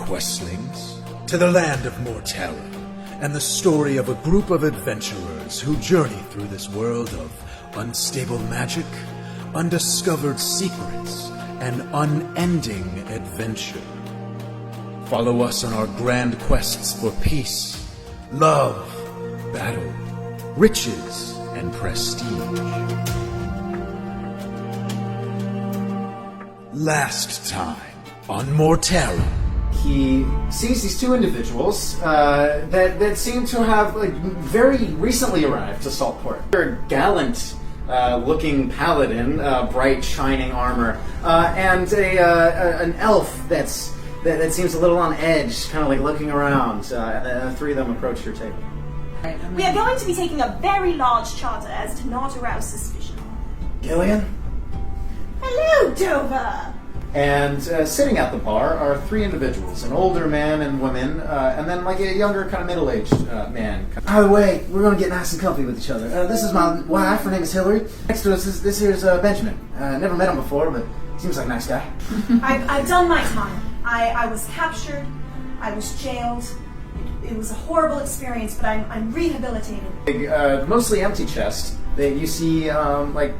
questlings, to the land of Mortera, and the story of a group of adventurers who journey through this world of unstable magic, undiscovered secrets, and unending adventure. Follow us on our grand quests for peace, love, battle, riches, and prestige. Last time on Mortera. He sees these two individuals that seem to have very recently arrived to Saltport. They're a gallant looking paladin, bright shining armor, and an elf that seems a little on edge, kind of like looking around. And the three of them approach your table. We are going to be taking a very large charter as to not arouse suspicion. Gillian? Hello, Dover! And sitting at the bar are three individuals, an older man and woman, and then like a younger, kind of middle-aged man. By the way, we're going to get nice and comfy with each other. This is my wife, her name is Hillary. Next to us, this here's Benjamin. Never met him before, but seems like a nice guy. I've done my time. I was captured, I was jailed. It was a horrible experience, but I'm rehabilitated. Mostly empty chest. You see like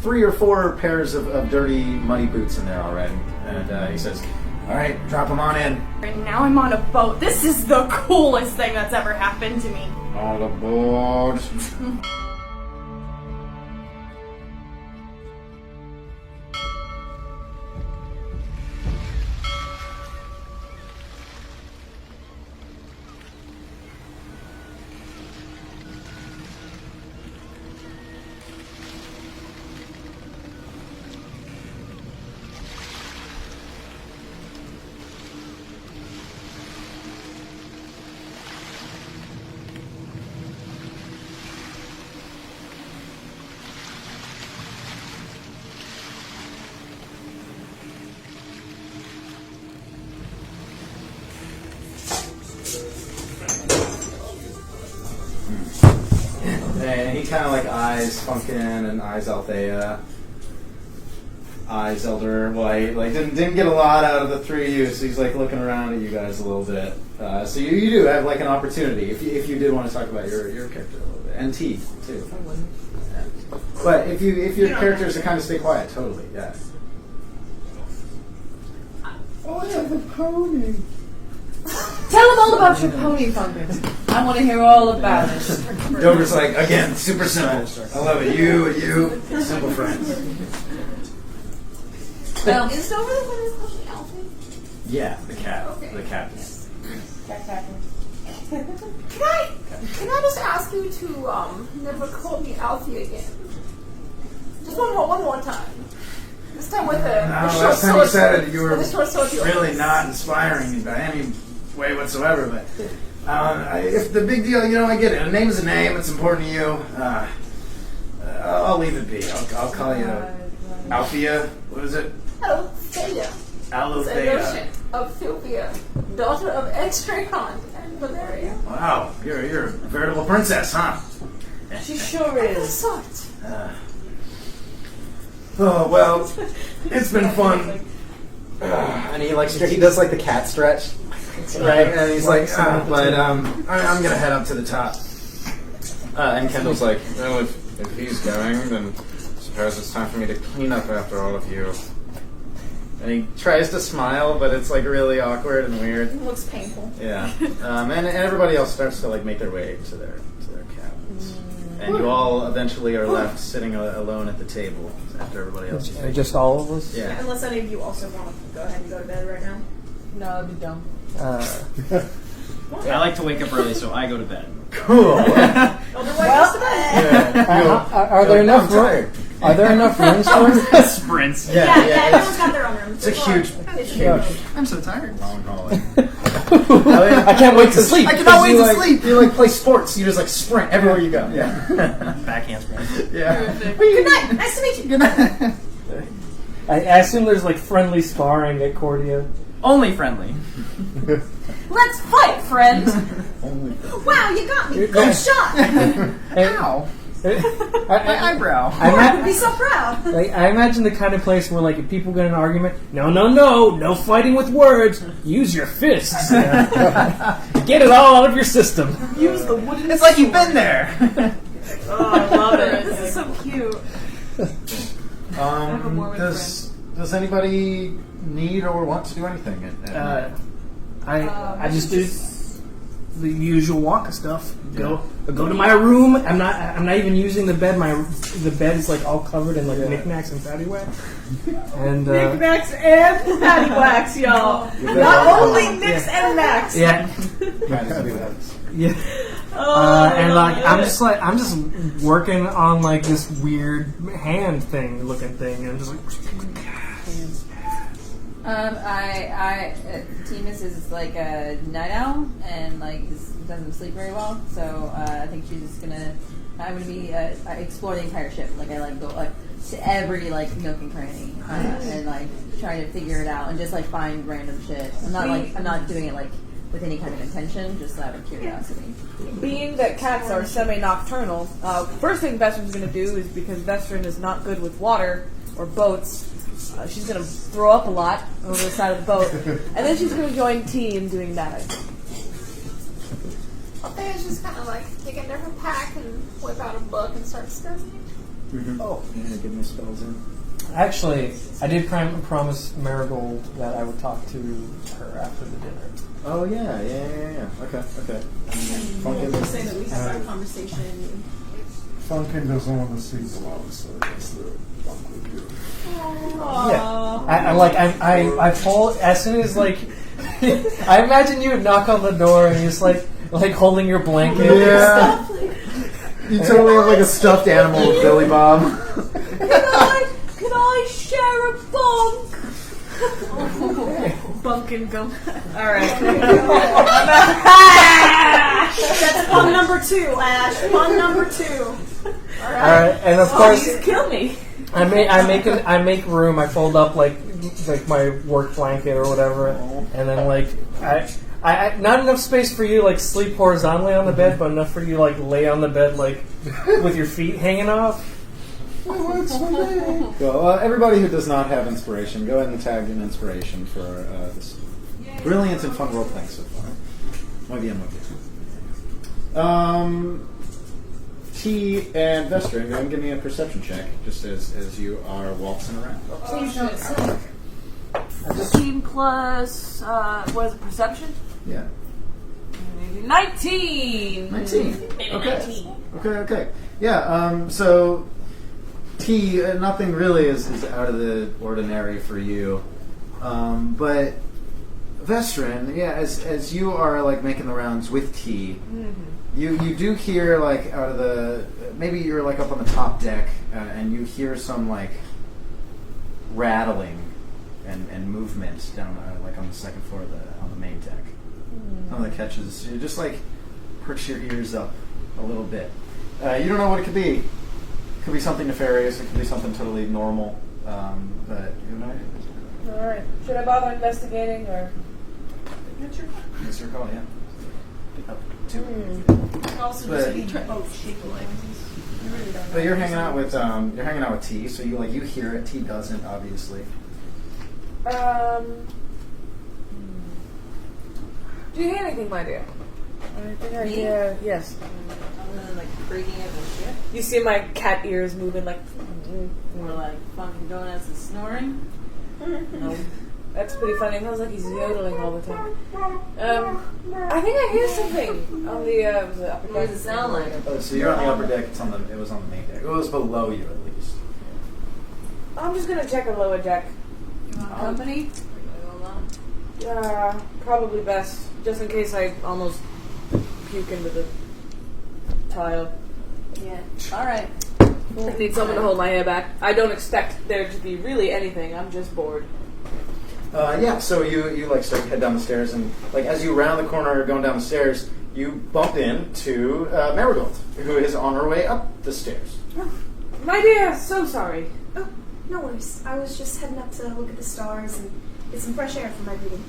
3 or 4 pairs of dirty, muddy boots in there already. And he says, all right, drop them on in. And now I'm on a boat. This is the coolest thing that's ever happened to me. All aboard. And he kind of like eyes Funkin and eyes Althea, eyes Elder White. Like didn't get a lot out of the three of you, so he's like looking around at you guys a little bit. So you do have like an opportunity if you did want to talk about your character a little bit, and Teeth too. Yeah. But if your characters are kind of stay quiet, totally, yeah. Oh, I have a pony. Tell them all about your pony, Fungus. I want to hear all about it. Dover's like, again, super simple. I love it. You, simple friends. Well, is Dover the one who's called the Alfie? Yeah, the cat. Okay. The cat. Yes. Cat. Can I just ask you to never call me Alfie again? Just one more time. This time with the short last time you said it, you were sword. really not inspiring me by any way whatsoever. But if the big deal, I get it. A name's a name. It's important to you. I'll leave it be. I'll call you Althea. What is it? Althea. Althea. Of Sylvia, daughter of Extrahon and Valeria. Wow, you're a veritable princess, huh? She sure is. Oh well, it's been fun. And he does like the cat stretch, right? And he's like, I'm gonna head up to the top. And Kendall's like, well, if he's going, then I suppose it's time for me to clean up after all of you. And he tries to smile, but it's like really awkward and weird. It looks painful. Yeah. And everybody else starts to like make their way to their cabins. And you all eventually are left sitting alone at the table after everybody else is Just all of us? Yeah. Unless any of you also want to go ahead and go to bed right now. No, that'd be dumb. I like to wake up early, so I go to bed. Cool. Are there enough rooms? Are there enough rooms for Sprints. Yeah, everyone's got their own room. It's a huge. I'm so tired. Long hallway. I can't wait to sleep. I cannot wait to sleep. You like play sports. You just like sprint everywhere you go. Yeah. Backhand sprint. Yeah. Good night. Nice to meet you. Good night. I assume there's like friendly sparring at Cordia. Only friendly. Let's fight, friend. Wow, you got me. Good shot. Ow. My eyebrow. I'd be so proud. Like, I imagine the kind of place where, like, if people get in an argument, no fighting with words. Use your fists. Get it all out of your system. Use the wooden. It's like you've been there. Oh, I love it. This is so cute. Does anybody need or want to do anything? I just do the usual Wonka stuff. Go to my room. I'm not even using the bed. The bed is like all covered in like knickknacks and paddywhack. And Knickknacks and paddywhacks, y'all. Not only knicks and knacks. yeah. Yeah. And like I'm just working on like this weird hand thing looking thing, and I'm just like. Timus is like a night owl and like doesn't sleep very well, so I think she's just I'm gonna be explore the entire ship. Like I like go like to every like nook and cranny and like try to figure it out and just like find random shit. I'm not doing it like with any kind of intention, just out of curiosity. Being that cats are semi-nocturnal, first thing Vestrin's going to do is, because Vestrin is not good with water or boats, she's going to throw up a lot over the side of the boat, and then she's going to join T in doing that. Thea's just kind of like dig into her pack and whip out a book and start studying. Mm-hmm. Oh, yeah, give me spells in. Actually, I did promise Marigold that I would talk to her after the dinner. Oh yeah. Okay. We'll say that we had a conversation. Funkin doesn't want to see below, so that's the funk with you. Yeah, I told as soon as like I imagine you would knock on the door and just like holding your blanket. Yeah. You totally have like a stuffed animal with Billy Bob. Can I share a bunk? Bunk and go. Alright. That's pun number 2, Ash. Pun number 2. Alright, and of course, Just kill me. I make room. I fold up like my work blanket or whatever, and then like I not enough space for you to like sleep horizontally on the bed, but enough for you to like lay on the bed like with your feet hanging off. Well, everybody who does not have inspiration, go ahead and tag an inspiration for this brilliant and fun role playing so far. Muy bien. T and Vestrin, go and give me a perception check, just as you are waltzing around. Team plus, what is it, perception? Yeah. 19! 19. Okay. Yeah, so T, nothing really is out of the ordinary for you. But Vestrin, yeah, as you are like making the rounds with T, you do hear like out of the, maybe you're like up on the top deck and you hear some like rattling and movement down like on the second floor on the main deck. Some of the catches, you just like perch your ears up a little bit. You don't know what it could be. It could be something nefarious. It could be something totally normal. But you know. All right. Should I bother investigating or? It's your call, yeah. Up to. But you're hanging out with T, so you hear it. T doesn't, obviously. Do you hear anything, my dear? Me? Yes. Like creaking of the ship, You see my cat ears moving like. or like funky donuts and snoring. No. That's pretty funny. It sounds like he's yodeling all the time. I think I hear something on the upper deck. What does it sound like? Oh, so you're on the upper deck. It was on the main deck. It was below you, at least. I'm just gonna check a lower deck. You want company? Probably best, just in case I almost puke into the tile. Yeah. All right. I need someone to hold my hair back. I don't expect there to be really anything. I'm just bored. Yeah, so you like start to head down the stairs, and like as you round the corner going down the stairs, you bump into Marigold, who is on her way up the stairs. Oh. My dear, so sorry. Oh, no worries. I was just heading up to look at the stars and get some fresh air from my reading.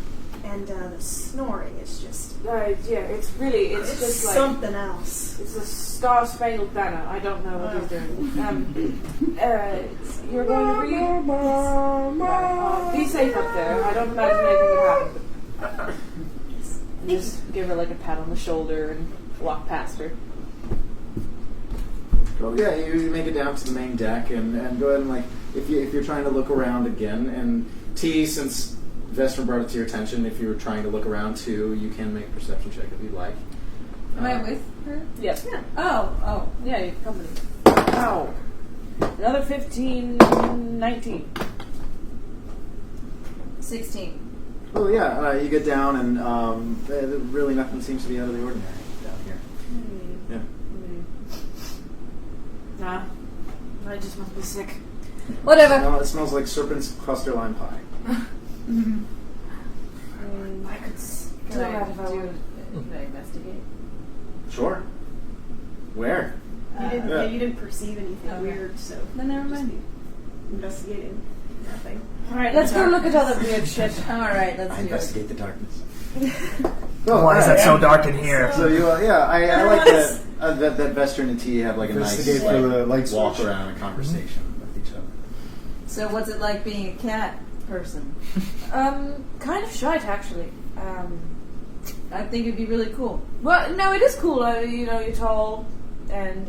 And the snoring is just Yeah, it's really, it's just like something else. it's a star-spangled banner. I don't know what he's doing. You're going to read. Be safe up there. I don't imagine anything would happen. And just give her like a pat on the shoulder and walk past her. Well, yeah, you make it down to the main deck and go ahead and like if you're trying to look around again, and T, since Vesper brought it to your attention, if you were trying to look around too, you can make a perception check if you'd like. Am I with her? Yes. Yeah. Oh, Yeah, your company. Ow. Another 15, 19. 16. Oh yeah, you get down and really nothing seems to be out of the ordinary down here. Yeah. Nah. I just must be sick. Whatever. No, it smells like serpent's cluster lime pie. I could do Can that if I I would. investigate? Sure. Where? You didn't perceive anything Okay. weird, so Then never mind. investigating nothing. Alright, let's go look at all the weird shit. All right, let's I do it. investigate the darkness. Why is that so dark in here? So you, I like that Vester and T have like a nice Investigate for the light walk switch. around and conversation with each other. So what's it like being a cat person? Kind of shite actually. I think it'd be really cool. Well, no, it is cool. You're tall, and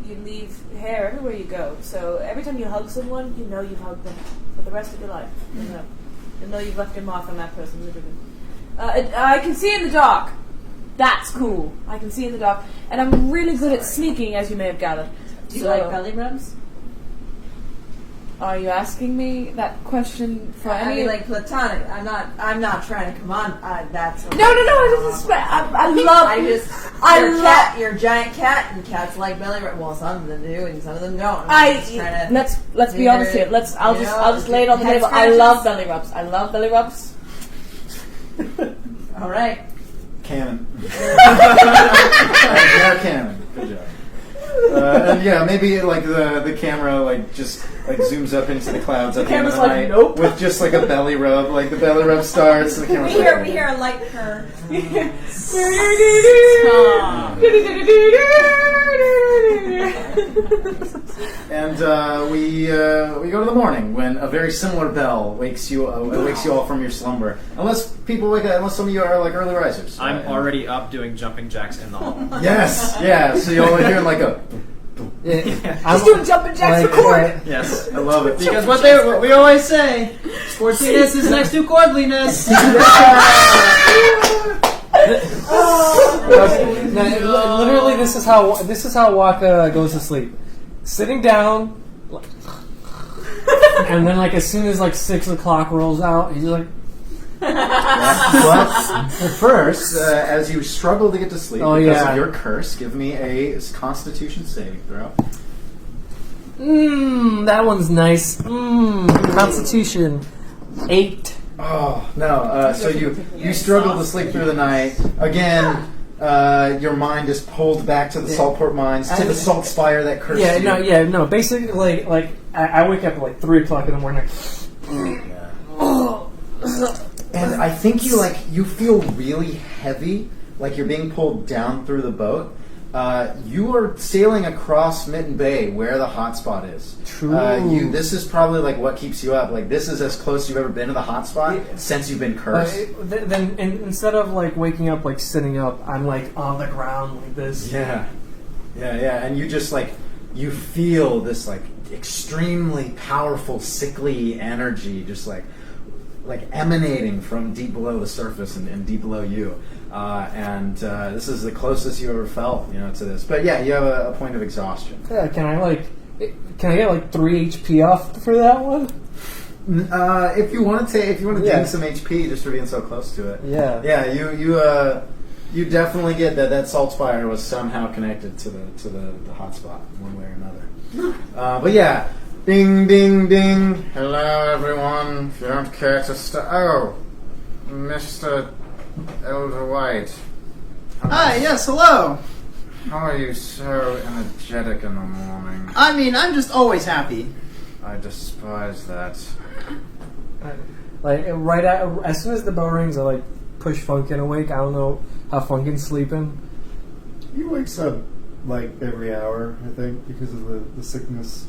you leave hair everywhere you go. So every time you hug someone, you know you've hugged them for the rest of your life. You know you've left your mark on that person. I can see in the dark. That's cool. I can see in the dark, and I'm really good at sneaking, as you may have gathered. Do you like belly rubs? Are you asking me that question for I any? mean, like platonic. I'm not trying to come on. That's No. I just expect. I love. You're a giant cat, and cats like belly rubs. Well, some of them do, and some of them don't. Let's be honest here. I'll just lay it on the head table. I scratches. love belly rubs. I love belly rubs. All right. Canon. Yeah, canon. Good job. And yeah, maybe like the camera like just like zooms up into the clouds at the end of the camera's like, night nope. with just like a belly rub. Like the belly rub starts, and the camera's like, We hear a light purr. and we go to the morning when a very similar bell wakes you all from your slumber. Unless some of you are like early risers. I'm already up doing jumping jacks in the hall. Yes, yeah. So you all hear like a. He's doing jumping jacks for court. Yes. I love it. Because what we always say, sportiness is next to courtliness. Literally, this is how Waka goes to sleep. Sitting down, and then like as soon as like 6 o'clock rolls out, he's like, But first, as you struggle to get to sleep because yeah. of your curse, give me a Constitution saving throw. that one's nice. Constitution 8. Oh no! So you struggle to sleep through the night again. Your mind is pulled back to the Saltport mines, to the salt spire that cursed you. No. Basically, like I wake up at like 3 o'clock in the morning. And I think you feel really heavy, like you're being pulled down through the boat. You are sailing across Mitten Bay, where the hotspot is. True. This is probably like what keeps you up. Like this is as close as you've ever been to the hotspot since you've been cursed. Then instead of like waking up like sitting up, I'm like on the ground like this. Yeah. And you just like you feel this like extremely powerful, sickly energy, just like emanating from deep below the surface and deep below you. This is the closest you ever felt, to this. But yeah, you have a point of exhaustion. Yeah, can I get like 3 HP off for that one? If you want to gain some HP just for being so close to it. Yeah. You definitely get that salt spire was somehow connected to the hot spot one way or another. But yeah, ding ding ding. Hello everyone. If you don't care to Mr. Elder White. Hi, yes, hello. How are you so energetic in the morning? I mean, I'm just always happy. I despise that. Like as soon as the bell rings, I like push Funkin awake. I don't know how Funkin's sleeping. He wakes up like every hour, I think, because of the sickness.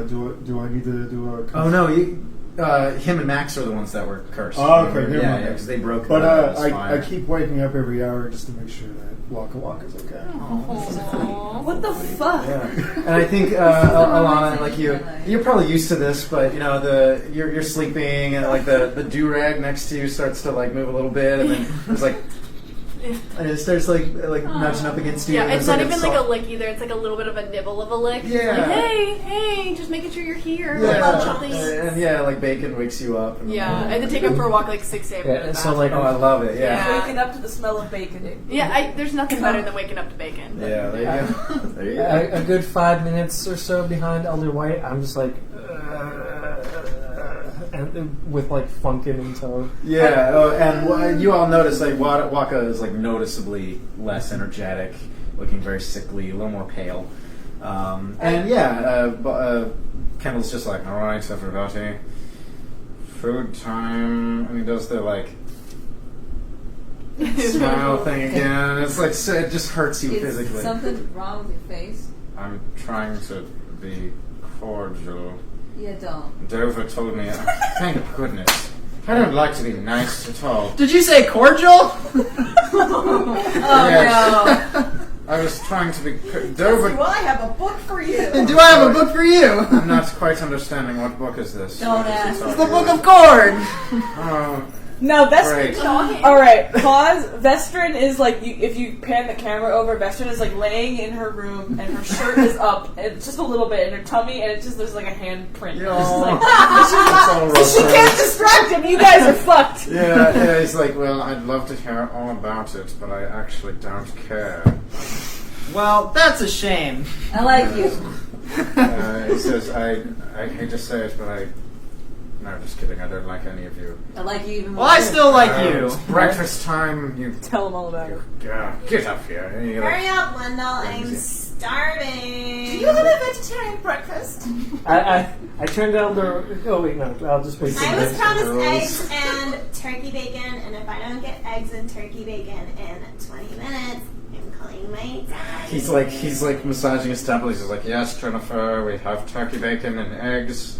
Do I need to do a? Oh no, him and Max are the ones that were cursed. Oh, okay, never yeah, mind. because they broke. But the I fire. keep waking up every hour just to make sure that Waka Waka's okay. What the fuck? Yeah. And I think Alana, like you're probably used to this, but you know you're sleeping and like the do rag next to you starts to like move a little bit, and then it's like. And it starts like nudging up against you. Yeah, and it's not like even like a lick either. It's like a little bit of a nibble of a lick. Yeah. Like, hey, just making sure you're here. Yeah. And yeah, like bacon wakes you up. And Yeah, I had to take him for a walk like 6 a.m. Yeah, so like, oh, I love it. Yeah. Waking up to the smell of bacon. Yeah, there's nothing better than waking up to bacon. Yeah, there you go. There you go. a good 5 minutes or so behind Elder White, I'm just like, and with like Funkin in tow. Yeah, and you all notice like Waka is like noticeably less energetic, looking very sickly, a little more pale. And yeah, Kendall's just like, all right, everybody, food time, and he does the like smile thing again. It's like it just hurts you physically. Is something wrong with your face? I'm trying to be cordial. Yeah, don't. Dover told me, thank goodness. I don't like to be nice at all. Did you say cordial? Yes. No. I was trying to be... Dover... Well, I have a book for you. And do I have a book for you? I'm not quite understanding what book is this. Don't ask. It's the Book of Cord. Oh, No, great. Vestrin. All right, pause. Vestrin is like if you pan the camera over, Vestrin is like laying in her room, and her shirt is up, and just a little bit, and her tummy, and it's just there's like a handprint. Yeah. It's just like, It's all she can't distract him. You guys are fucked. Yeah, he's like, well, I'd love to hear all about it, but I actually don't care. Well, that's a shame. I like you. He says, I hate to say it, but no, just kidding. I don't like any of you. I like you even more. Well, I still like you. It's breakfast time. You Tell him all about it. get up here. And you Hurry up, Wendell. I'm starving. Do you have a vegetarian breakfast? I turned down the. Oh wait, no. I'll just wait. I was promised Girls. eggs and turkey bacon, and if I don't get eggs and turkey bacon in 20 minutes, I'm calling my dad. He's like massaging his temple. He's just like, yes, Jennifer, we have turkey bacon and eggs.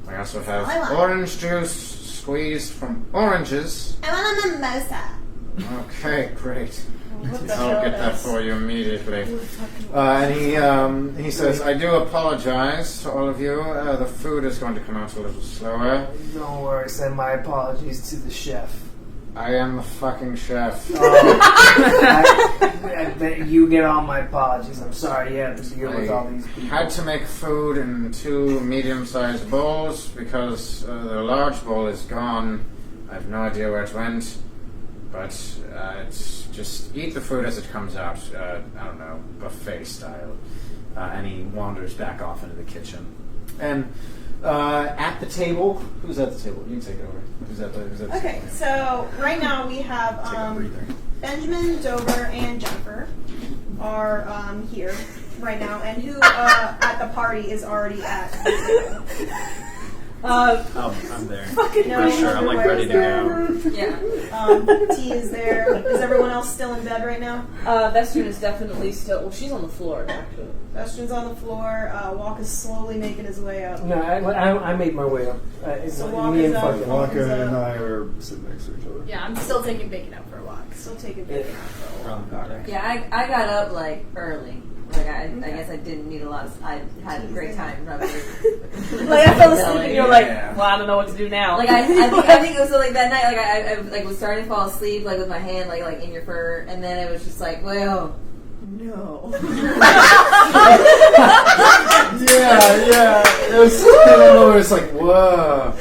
We also have I want. orange juice squeezed from oranges. I want a mimosa. Okay, great. What the I'll hell get that is- for you immediately. And he says, I do apologize to all of you. The food is going to come out a little slower. Don't worry. Send my apologies to the chef. I am the fucking chef. I bet you get all my apologies. I'm sorry you have to deal with all these people. Had to make food in 2 medium-sized bowls because the large bowl is gone. I have no idea where it went, but it's just eat the food as it comes out. I don't know, buffet style. And he wanders back off into the kitchen. And at the table, who's at the table? You can take it over. Who's at the Okay, table? so right now we have Take a breather. Benjamin, Dover, and Jennifer are here right now, and who at the party is already at the table. I'm there. No, sure, I'm, like, where ready is to there? go. Yeah. T is there. Is everyone else still in bed right now? Vestrin is definitely still. Well, she's on the floor actually. Bastion's on the floor. Walk is slowly making his way up. No, I made my way up. So Me walk and is up. Funkin. Waka and I are sitting next to each other. Yeah, I'm still taking bacon out for a walk. Still taking bacon out for a walk. Yeah, I got up like early. Like I guess I didn't need a lot. I had a great time rubbing. Like I fell asleep, and you're like, Yeah. well, I don't know what to do now. Like I think it was like that night. Like I like was starting to fall asleep, like with my hand like in your fur, and then it was just like, well, no. Yeah. It was, I don't know, it's like, whoa.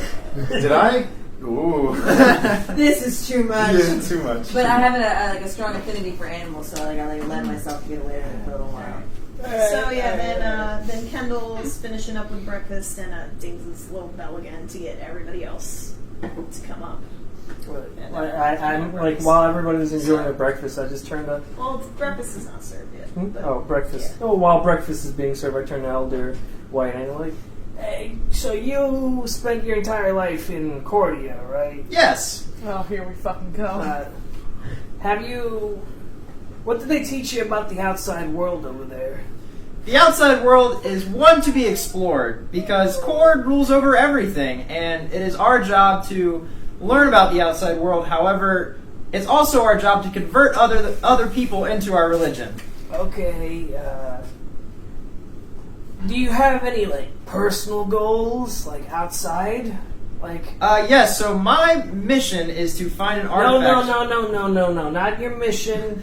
Did I? Ooh. This is too much. Yeah, too much. But I have a strong affinity for animals, so like I let myself get away with it for a little while. So yeah, then Kendall's finishing up with breakfast and dings his little bell again to get everybody else to come up. I'm like while everybody's enjoying their breakfast, I just turned to. Well, breakfast is not served yet. but- Oh, breakfast. Yeah. Oh, while breakfast is being served, I turn to Elder White and I'm like, hey, so you spent your entire life in Cordia, right? Yes. Oh, here we fucking go. What did they teach you about the outside world over there? The outside world is one to be explored because Cord rules over everything, and it is our job to learn about the outside world. However, it's also our job to convert other people into our religion. Okay, do you have any, personal goals, outside? Yes, so my mission is to find an artifact. No, not your mission.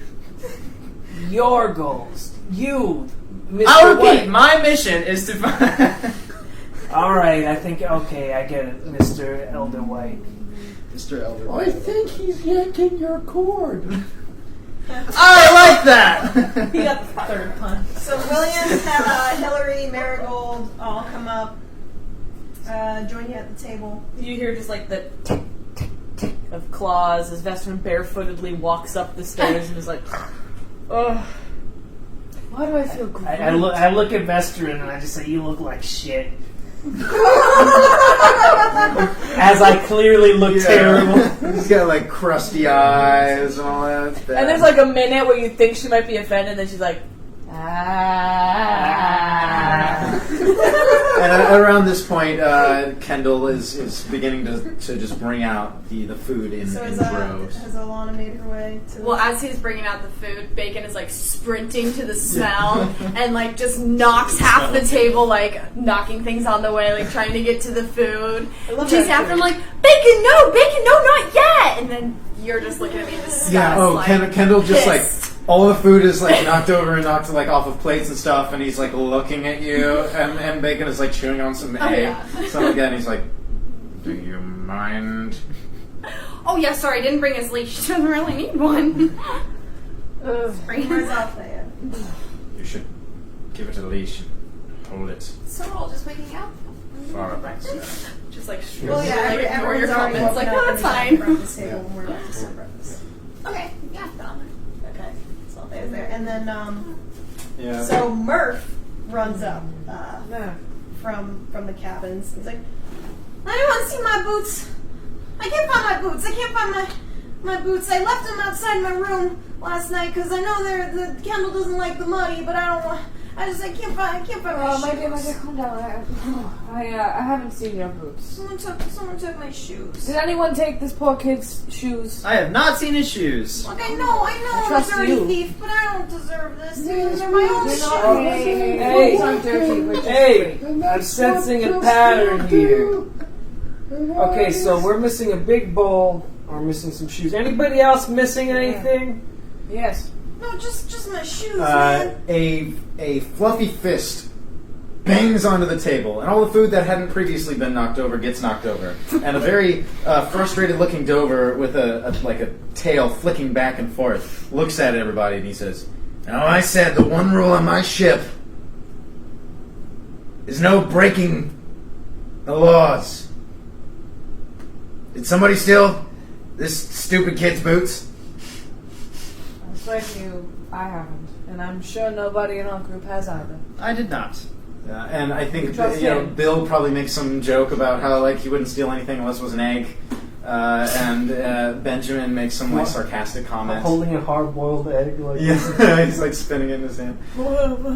Your goals. You, Mr. I'll repeat, White. my mission is to find... Alright, I get it, Mr. Elder White. Mr. Elder. I think he's yanking your cord. I like that! He got the third pun. So William, Hillary, Marigold all come up, join you at the table. You hear just the tick, tick, tick of claws as Vestrin barefootedly walks up the stairs and is like, ugh. Why do I feel great? I look at Vestrin and I just say, you look like shit. As I clearly look terrible. He's got crusty eyes and all that. And there's a minute where you think she might be offended, and then she's like, And around this point, Kendall is beginning to just bring out the food in So droves. has Alana made her way to Well, as he's bringing out the food, Bacon is sprinting to the smell and just knocks half the table, knocking things on the way, trying to get to the food. She's after him Bacon, no, not yet. And then you're just looking at me in disgust. Yeah. Kendall just pissed. all the food is knocked over and knocked off of plates and stuff, and he's looking at you, and Bacon is chewing on some egg. yeah. So again, he's do you mind? Oh, yeah, sorry, I didn't bring his leash. She doesn't really need one. Where's Althea? You should give it a leash and hold it So we're all just waking up? far up. Just Well, yeah, ignore everyone's your already comments. woken No, up that's and fine. breakfast table when we're about to serve breakfast. Okay, yeah, done. Okay, so Althea's there. And then, Yeah. so Murph runs up from the cabins. He's like, anyone see my boots? I can't find my boots. I can't find my boots. I left them outside my room last night because I know the candle doesn't like the muddy, but I don't want. I can't find my shoes. my dear, calm down. I haven't seen your boots. Someone took my shoes. Did anyone take this poor kid's shoes? I have not seen his shoes. Look, I know I'm a trust dirty you. thief, but I don't deserve this. These are my own shoes. Hey, aren't dirty, we're just Hey, free. I'm sensing a pattern here. Okay, so we're missing a big bowl. We're missing some shoes. Anybody else missing anything? Yes. No, just my shoes, man. A fluffy fist bangs onto the table, and all the food that hadn't previously been knocked over gets knocked over. And a very frustrated-looking Dover with a tail flicking back and forth looks at everybody and he says, "Now I said the one rule on my ship is no breaking the laws. Did somebody steal this stupid kid's boots?" I swear to you, I haven't. And I'm sure nobody in our group has either. I did not. And I think Trust him. Bill probably makes some joke about how he wouldn't steal anything unless it was an egg, and Benjamin makes some sarcastic comment. Holding a hard-boiled egg. Yeah, he's spinning it in his hand. Those are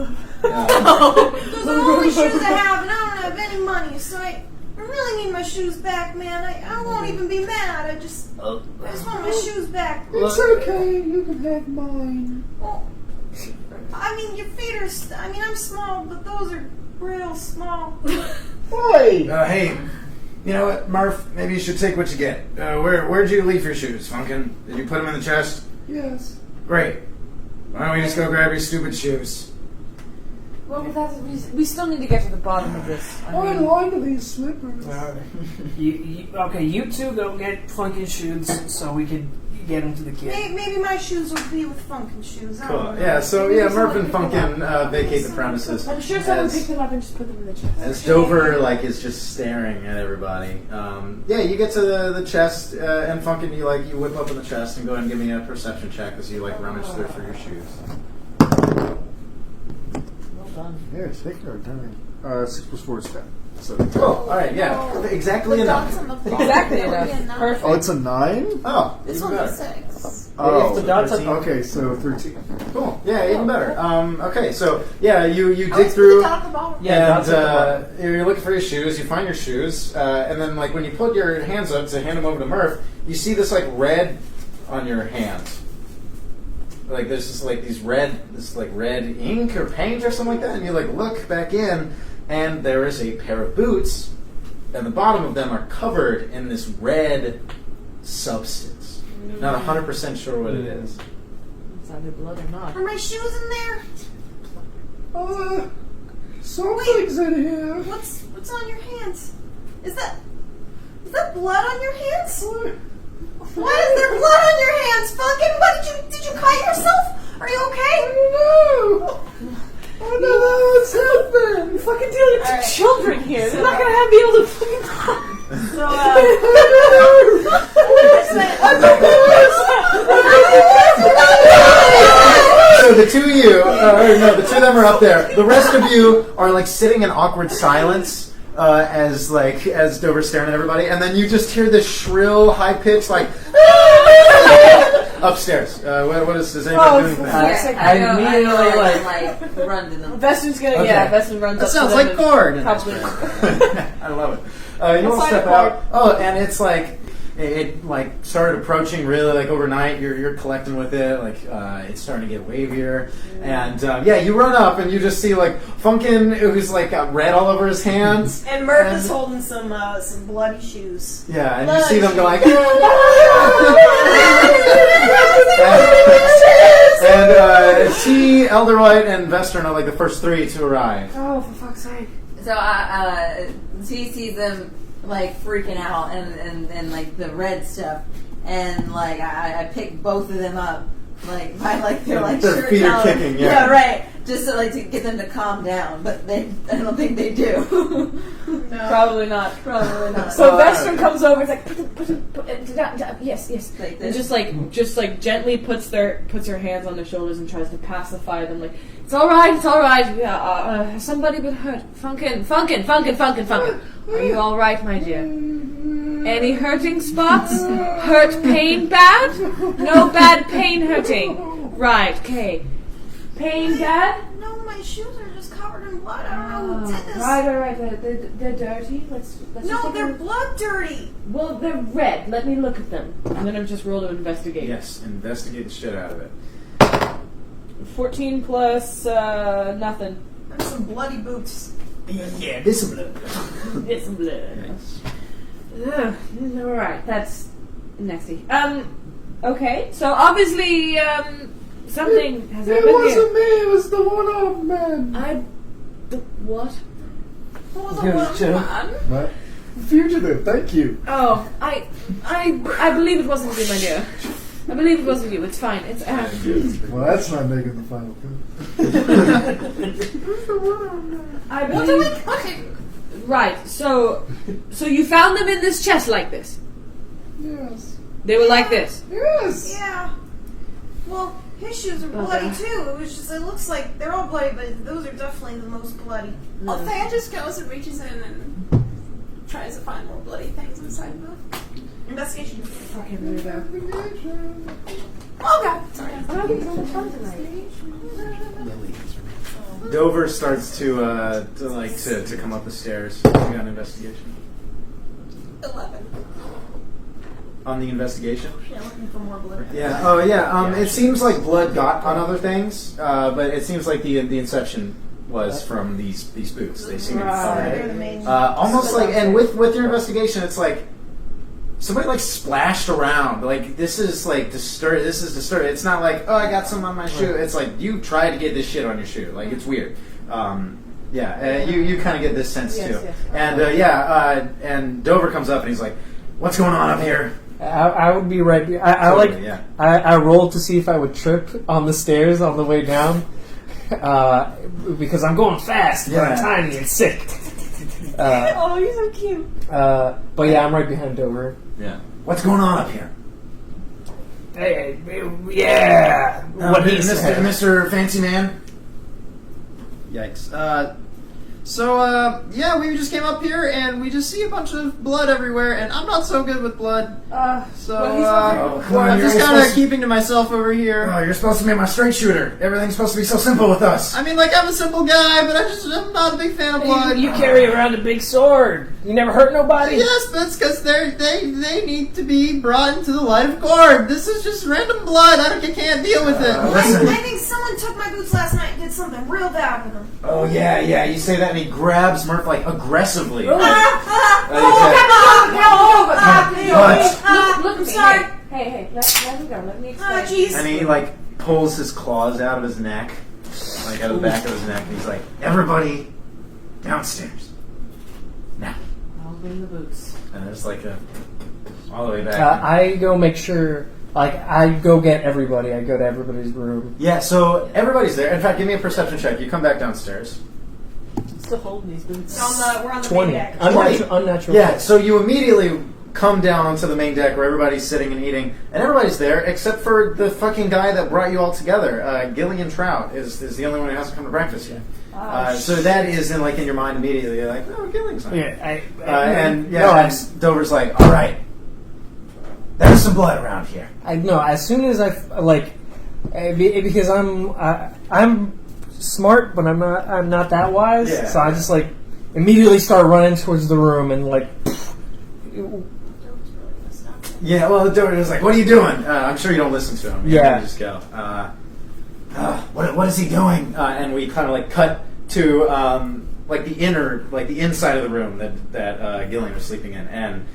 the only shoes I have, and I don't have any money, so I really need my shoes back, man. I won't even be mad. I just want my shoes back. It's okay, you can have mine. Well, I mean, your feet are. I'm small, but those are real small. Boy! Hey, you know what, Murph? Maybe you should take what you get. Where'd you leave your shoes, Funkin? Did you put them in the chest? Yes. Great. Why don't we just go grab your stupid shoes? Well, we still need to get to the bottom of this. I like these slippers. You two go get Funkin' shoes so we can get them to the kid. Maybe my shoes will be with Funkin' shoes. I Cool. don't know. Yeah, so Murph and Funkin vacate the premises. I'm sure someone as- picked them up and just put them in the chest. As Dover is just staring at everybody. You get to the chest, and Funkin' you whip open the chest and go ahead and give me a perception check as you rummage through for your shoes. Well done. Yes, take your time. 6 plus 4 is 10. So. Oh, all right, yeah, exactly enough. Exactly enough. Perfect. Oh, it's a 9? Oh, This even one's a better. 6. Oh, If the dots are- 13. Okay, so 13. Cool. Yeah, even better. Okay, so yeah, you dig What's through. the dot at the bottom? Yeah, and dots at the you're looking for your shoes. You find your shoes, and then like when you put your hands up to hand them over to Murph, you see this like red on your hand. Like there's just like this red ink or paint or something like that, and you like look back in, and there is a pair of boots, and the bottom of them are covered in this red substance. Not 100% sure what it is. It's either blood or not. Are my shoes in there? Something's in here. What's on your hands? Is that blood on your hands? Why is there blood on your hands, Falcon? What did you cut yourself? Are you okay? No! I don't know what's happened. We're fucking dealing with children here. They're not gonna be able to fucking. So, So the two of you, the two of them are up there. The rest of you are like sitting in awkward silence as Dover's staring at everybody, and then you just hear this shrill, high pitched like upstairs. What is? Does anybody do anything? I I run to them. Veston's gonna, Okay. Veston runs That up sounds to them like Cord. and probably. I love it. You all Outside step the out. Oh, and it's like it like started approaching really like overnight. You're collecting with it. Like it's starting to get wavier, and you run up and you just see like Funkin, who's like got red all over his hands, And Murph is holding some bloody shoes. yeah, and you see them go like. And T, Elder White, and Vestern are like the first three to arrive. Oh, for fuck's sake! So she sees them like freaking out and like the red stuff, and like I pick both of them up like by like their like Their shirt feet are down. kicking, yeah. Yeah, right. Just to get them to calm down, but I don't think they do. Probably not. Probably not. So Vestern comes over. It's like put it down, yes. Like And this. just like gently puts her hands on their shoulders and tries to pacify them. Like it's all right. Yeah, somebody been hurt. Funkin. Are you all right, my dear? Any hurting spots? Hurt pain bad? No bad pain hurting. Right, okay. Pain bad? No, my shoes are just covered in blood. I don't know who did this. Right. They're dirty. Let's No, just they're blood dirty. Well, they're red. Let me look at them. And then I'm just roll to investigate. Yes, investigate the shit out of it. 14 plus nothing. And some bloody boots. Yeah, this is blood. It's blood. All right, that's nasty. Okay, so obviously something has It happened wasn't here. me, it was the one-armed man. What? Who was the one man? What? Fugitive, thank you. Oh, I believe it wasn't you, my dear. I believe it wasn't you. It's fine. It's Well, that's not making the final cut. I believe. Right. So you found them in this chest like this. Yes. They were like this. Yes. Yeah. Well, his shoes are bloody too. It was just. It looks like they're all bloody, but those are definitely the most bloody. Althea just goes and reaches in and tries to find more bloody things inside of them. Investigation. Fucking weirdo. Oh god, sorry. I'm having so much fun tonight. Dover starts to come up the stairs. You got an investigation 11. on the investigation. Yeah, looking for more blood. Yeah. Oh yeah. It seems like blood got on other things, but it seems like the inception was from these boots. They seem to be They're the covered. main. Almost like, and with your investigation, it's like somebody like splashed around. Like this is disturbed. This is disturbed. It's not like, oh, I got some on my shoe. It's like you tried to get this shit on your shoe. Like it's weird. You kind of get this sense too. Yes. And and Dover comes up and he's like, "What's going on up here?" I would be right. I rolled to see if I would trip on the stairs on the way down because I'm going fast, but I'm tiny and sick. Oh, you're so cute. But yeah, I'm right behind Dover. Yeah. What's going on up here? Hey, what he said. Mr. Fancy Man? Yikes. So, yeah, we just came up here and we just see a bunch of blood everywhere, and I'm not so good with blood. So, I'm just kind of keeping to myself over here. Oh, you're supposed to be my straight shooter. Everything's supposed to be so simple with us. I mean, like, I'm a simple guy, but I'm not a big fan of blood. You carry around a big sword. You never hurt nobody? Yes, but it's because they need to be brought into the light of Gord. This is just random blood. I can't deal with it. I think someone took my boots last night and did something real bad with them. Oh, yeah, you say that and he grabs Murph, like, aggressively. What? Look, I'm sorry. Hey, let me go. Let me explain. Jeez. And he, like, pulls his claws out of his neck, like, out of the back of his neck, and he's like, everybody downstairs. Now. I'll bring the boots. And there's, like, all the way back. I go make sure, like, I go get everybody. I go to everybody's room. Yeah, so everybody's there. In fact, give me a perception check. You come back downstairs. I'm still holding these boots. We're on the 20. main deck. Unnatural. Yeah, so you immediately come down onto the main deck where everybody's sitting and eating, and everybody's there except for the fucking guy that brought you all together. Gillian Trout is the only one who hasn't come to breakfast yet. So that is in your mind immediately. You're like, oh, Gillian's not. Yeah, Dover's like, all right, there's some blood around here. I know. As soon as because I'm smart, but I'm not that wise. Yeah. So I just immediately start running towards the room and Yeah, well, Dover was like, what are you doing? I'm sure you don't listen to him. Yeah. You just go, what is he doing? And we kind of cut to the inside of the room that Gillian was sleeping in, and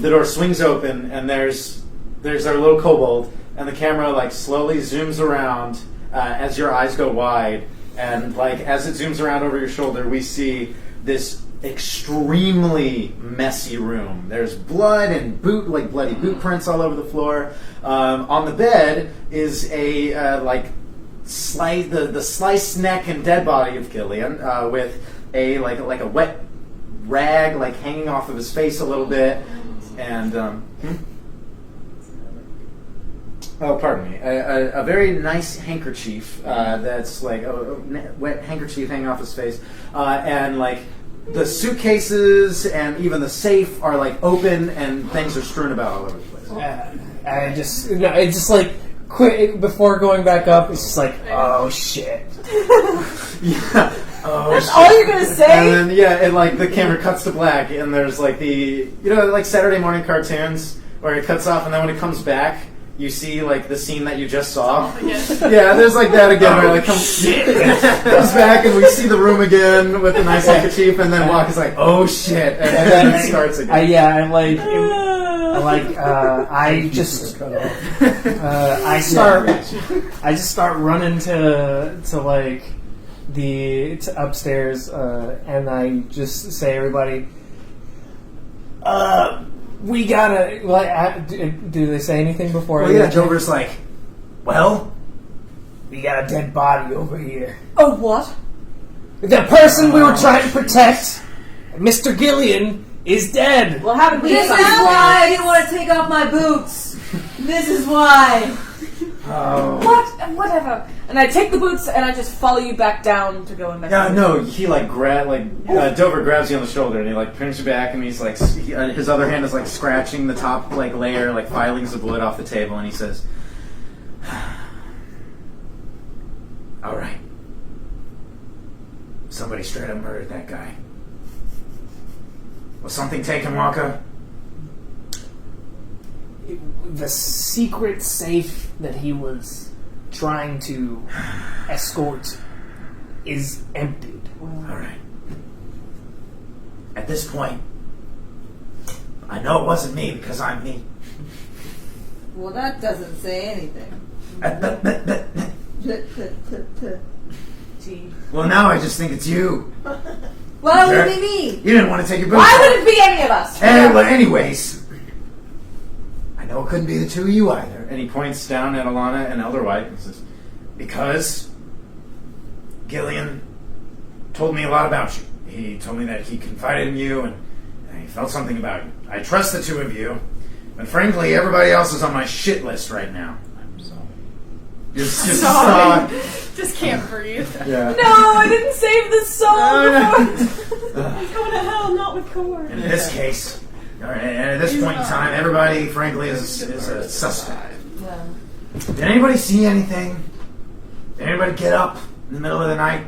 the door swings open, and there's our little kobold, and the camera slowly zooms around as your eyes go wide, and as it zooms around over your shoulder, we see this extremely messy room. There's blood and bloody boot prints all over the floor. On the bed is a the sliced neck and dead body of Gillian with a wet rag hanging off of his face a little bit, and pardon me, a very nice handkerchief that's a wet handkerchief hanging off his face, and the suitcases and even the safe are open and things are strewn about all over the place. It's just quick before going back up. It's just oh shit. Yeah. Oh, that's all you're gonna say. And then the camera cuts to black, and there's the Saturday morning cartoons where it cuts off, and then when it comes back, you see the scene that you just saw. Yeah, there's that again where comes back, and we see the room again with the nice handkerchief, and then Walk is oh shit, and then it starts again. I just start running to upstairs, and I just say, everybody, we gotta, do they say anything before? Well, yeah, Dover's well, we got a dead body over here. Oh, what? The person we were trying to protect, Mr. Gillian, is dead. Well, haven't we? This is why I didn't want to take off my boots. This is why. Oh. What? Whatever. And I take the boots and I just follow you back down to go in back. Yeah, no, he Dover grabs you on the shoulder and he pins you back, and he's his other hand is scratching the top layer, filings of wood off the table, and he says, all right, somebody straight up murdered that guy. Was something taken, Walker? The secret safe that he was trying to escort is emptied. All right. At this point, I know it wasn't me because I'm me. Well, that doesn't say anything. Well, now I just think it's you. Why would it be me? You didn't want to take your boots Why off. would it be any of us? Anyways, I know it couldn't be the two of you either. And he points down at Alana and Elder White and says, because Gillian told me a lot about you. He told me that he confided in you and he felt something about you. I trust the two of you, but frankly, everybody else is on my shit list right now. So, Just can't breathe. Yeah. No, I didn't save this song before. He's going to hell, not with Cord. In this case, all right, and at this point in time, everybody, frankly, is a suspect. Yeah. Did anybody see anything? Did anybody get up in the middle of the night?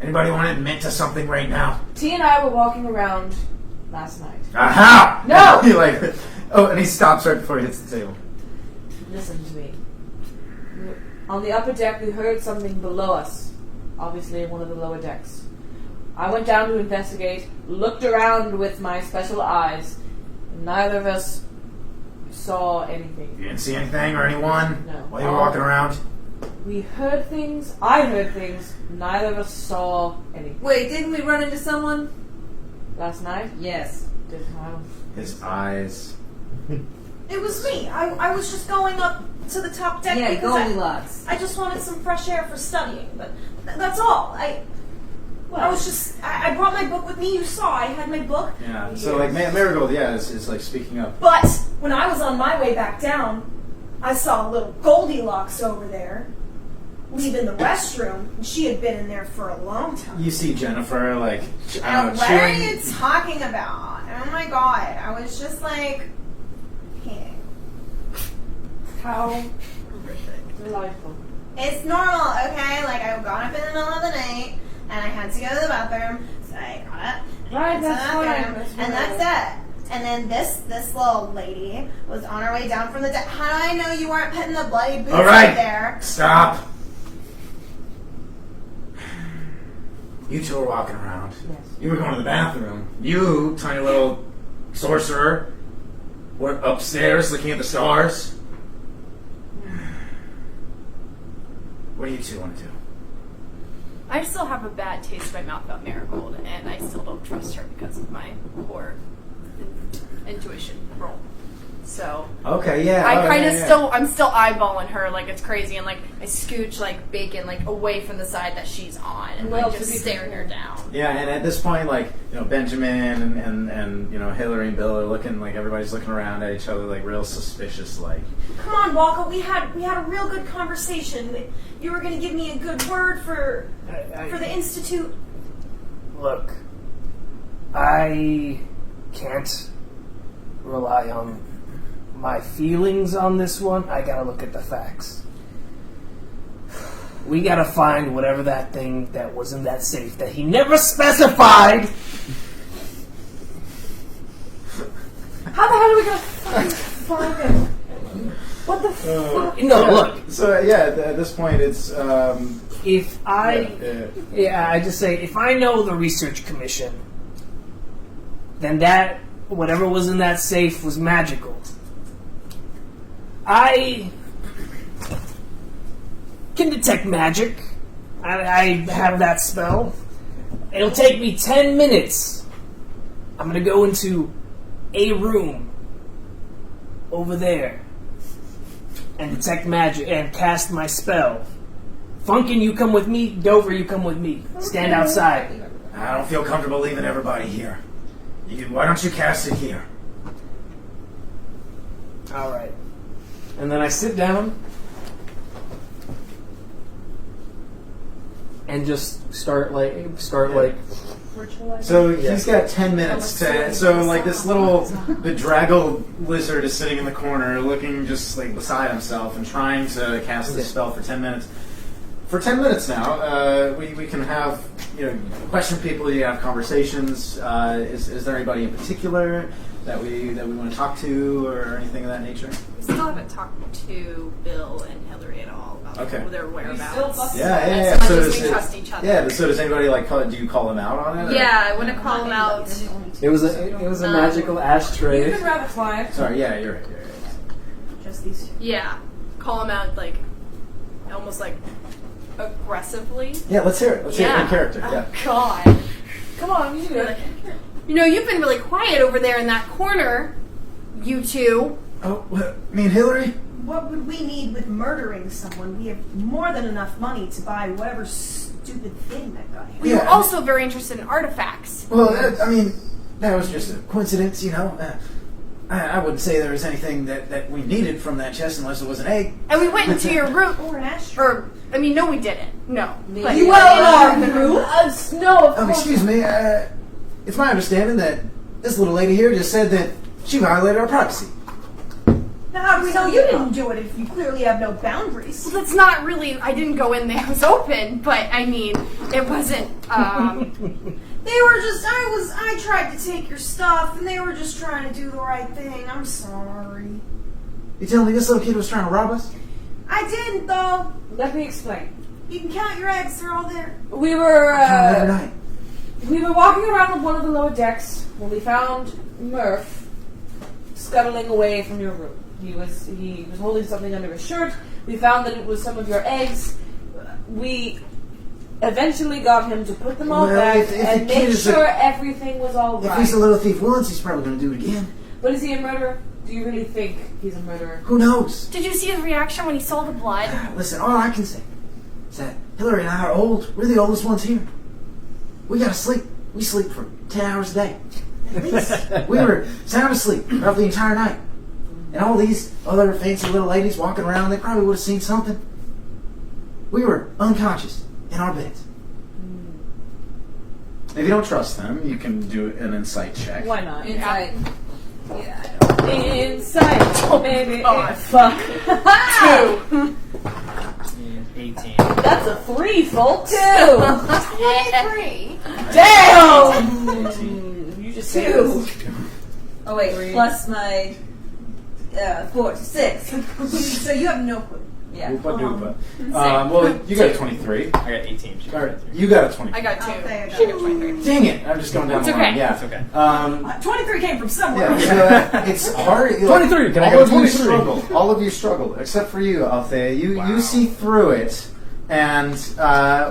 Anybody want to admit to something right now? T and I were walking around last night. Aha! No! He like, oh, and he stops right before he hits the table. Listen to me. On the upper deck, we heard something below us. Obviously, one of the lower decks. I went down to investigate, looked around with my special eyes. Neither of us saw anything. You didn't see anything or anyone No. while you were walking around? We heard things. I heard things. Neither of us saw anything. Wait, didn't we run into someone? Last night? Yes. Did how? His eyes. It was me. I was just going up to the top deck Yeah, because Goldilocks. I just wanted some fresh air for studying, but that's all. I was just, I brought my book with me. You saw I had my book. Yeah. So like Marigold, yeah, is like speaking up. But when I was on my way back down, I saw a little Goldilocks over there leaving the restroom, and she had been in there for a long time. You see Jennifer like, And what are cheering. you talking about? Oh my god! I was just like, hey. How delightful. It's normal, okay? Like, I got up in the middle of the night, and I had to go to the bathroom, so I got up, and I Right, went to the that's fine, bathroom, that's and fine. that's it. And then this little lady was on her way down from the deck. How do I know you weren't putting the bloody boots All right. right there? Stop. You two were walking around. Yes. You were going to the bathroom. You, tiny little sorcerer, were upstairs looking at the stars. What do you two want to do? I still have a bad taste in my mouth about Marigold, and I still don't trust her because of my poor intuition roll. So Okay, yeah. I oh, kind of yeah. I'm still eyeballing her like it's crazy, and like I scooch like Bacon like away from the side that she's on, and Well, like to just be staring her down. Yeah, and at this point, like, you know, Benjamin and you know, Hillary and Bill are looking like everybody's looking around at each other like real suspicious, like. Come on, Walker. We had a real good conversation. You were going to give me a good word for the institute. Look, I can't rely on my feelings on this one. I gotta look at the facts. We gotta find whatever that thing that was in that safe that he never specified. How the hell are we gonna find him? What the fuck? No, look. So yeah, at this point, it's If I just say, if I know the research commission, then that whatever was in that safe was magical. I can detect magic. I have that spell. It'll take me 10 minutes. I'm going to go into a room over there and detect magic and cast my spell. Funkin, you come with me. Dover, you come with me. Stand outside. I don't feel comfortable leaving everybody here. Why don't you cast it here? All right. And then I sit down and just start like. So he's got 10 minutes to. So like this little bedraggled lizard is sitting in the corner, looking just like beside himself and trying to cast this spell for 10 minutes. For 10 minutes now, we can have question people. You have conversations. Is there anybody in particular that we want to talk to or anything of that nature? We still haven't talked to Bill and Hillary at all about their whereabouts. Yeah. So So much as does we trust each other. Yeah. So does anybody do you call them out on it? or- Yeah, I want to call them out. It was a magical ashtray. You'd rather fly. Sorry. Yeah, you're right. Just these two. Yeah, call them out like almost like aggressively. Yeah. Let's hear it. Let's hear it in character. Yeah. Oh God. Come on, you do it. You've been really quiet over there in that corner, you two. Oh, me and Hillary? What would we need with murdering someone? We have more than enough money to buy whatever stupid thing that got here. We were also very interested in artifacts. Well, that was just a coincidence, I wouldn't say there was anything that we needed from that chest unless it was an egg. And we went into your room. Or an ashtray. Or, I mean, no, we didn't. No. But You were in our room? No, of course. Excuse me. It's my understanding that this little lady here just said that she violated our privacy. Now, how do we know you didn't do it if you clearly have no boundaries? Well, that's not really. I didn't go in there. It was open, but I mean, it wasn't. They were just, I tried to take your stuff, and they were just trying to do the right thing. I'm sorry. You telling me this little kid was trying to rob us? I didn't, though. Let me explain. You can count your eggs, they're all there. We were Every night. we were walking around one of the lower decks when we found Murph scuttling away from your room. He was holding something under his shirt. We found that it was some of your eggs. We eventually got him to put them all back if and the kid make is sure everything was all If right. he's a little thief once, he's probably going to do it again. But is he a murderer? Do you really think he's a murderer? Who knows? Did you see his reaction when he saw the blood? Listen, all I can say is that Hillary and I are old. We're the oldest ones here. We gotta sleep. We sleep for 10 hours a day. At least. We were sound asleep throughout the entire night. And all these other fancy little ladies walking around, they probably would have seen something. We were unconscious in our beds. If you don't trust them, you can do an insight check. Why not? Inside. Inside, baby. Fuck. 18. 18. That's a 3, folks. 2. 23. Damn. You just 2. Oh wait, plus my 4, 6. So you have no clue. Yeah. Oopa doopa. Well, you got a 23. I got 18. She got Or 23. you got a 23. I got 2. Okay, I got She got 23. Dang it! I'm just going down It's the line. okay. Yeah, It's okay. 23 came from somewhere. Yeah, so, it's hard. 23. Can I all go of you 23? struggle. All of you struggle, except for you, Althea. You see through it, and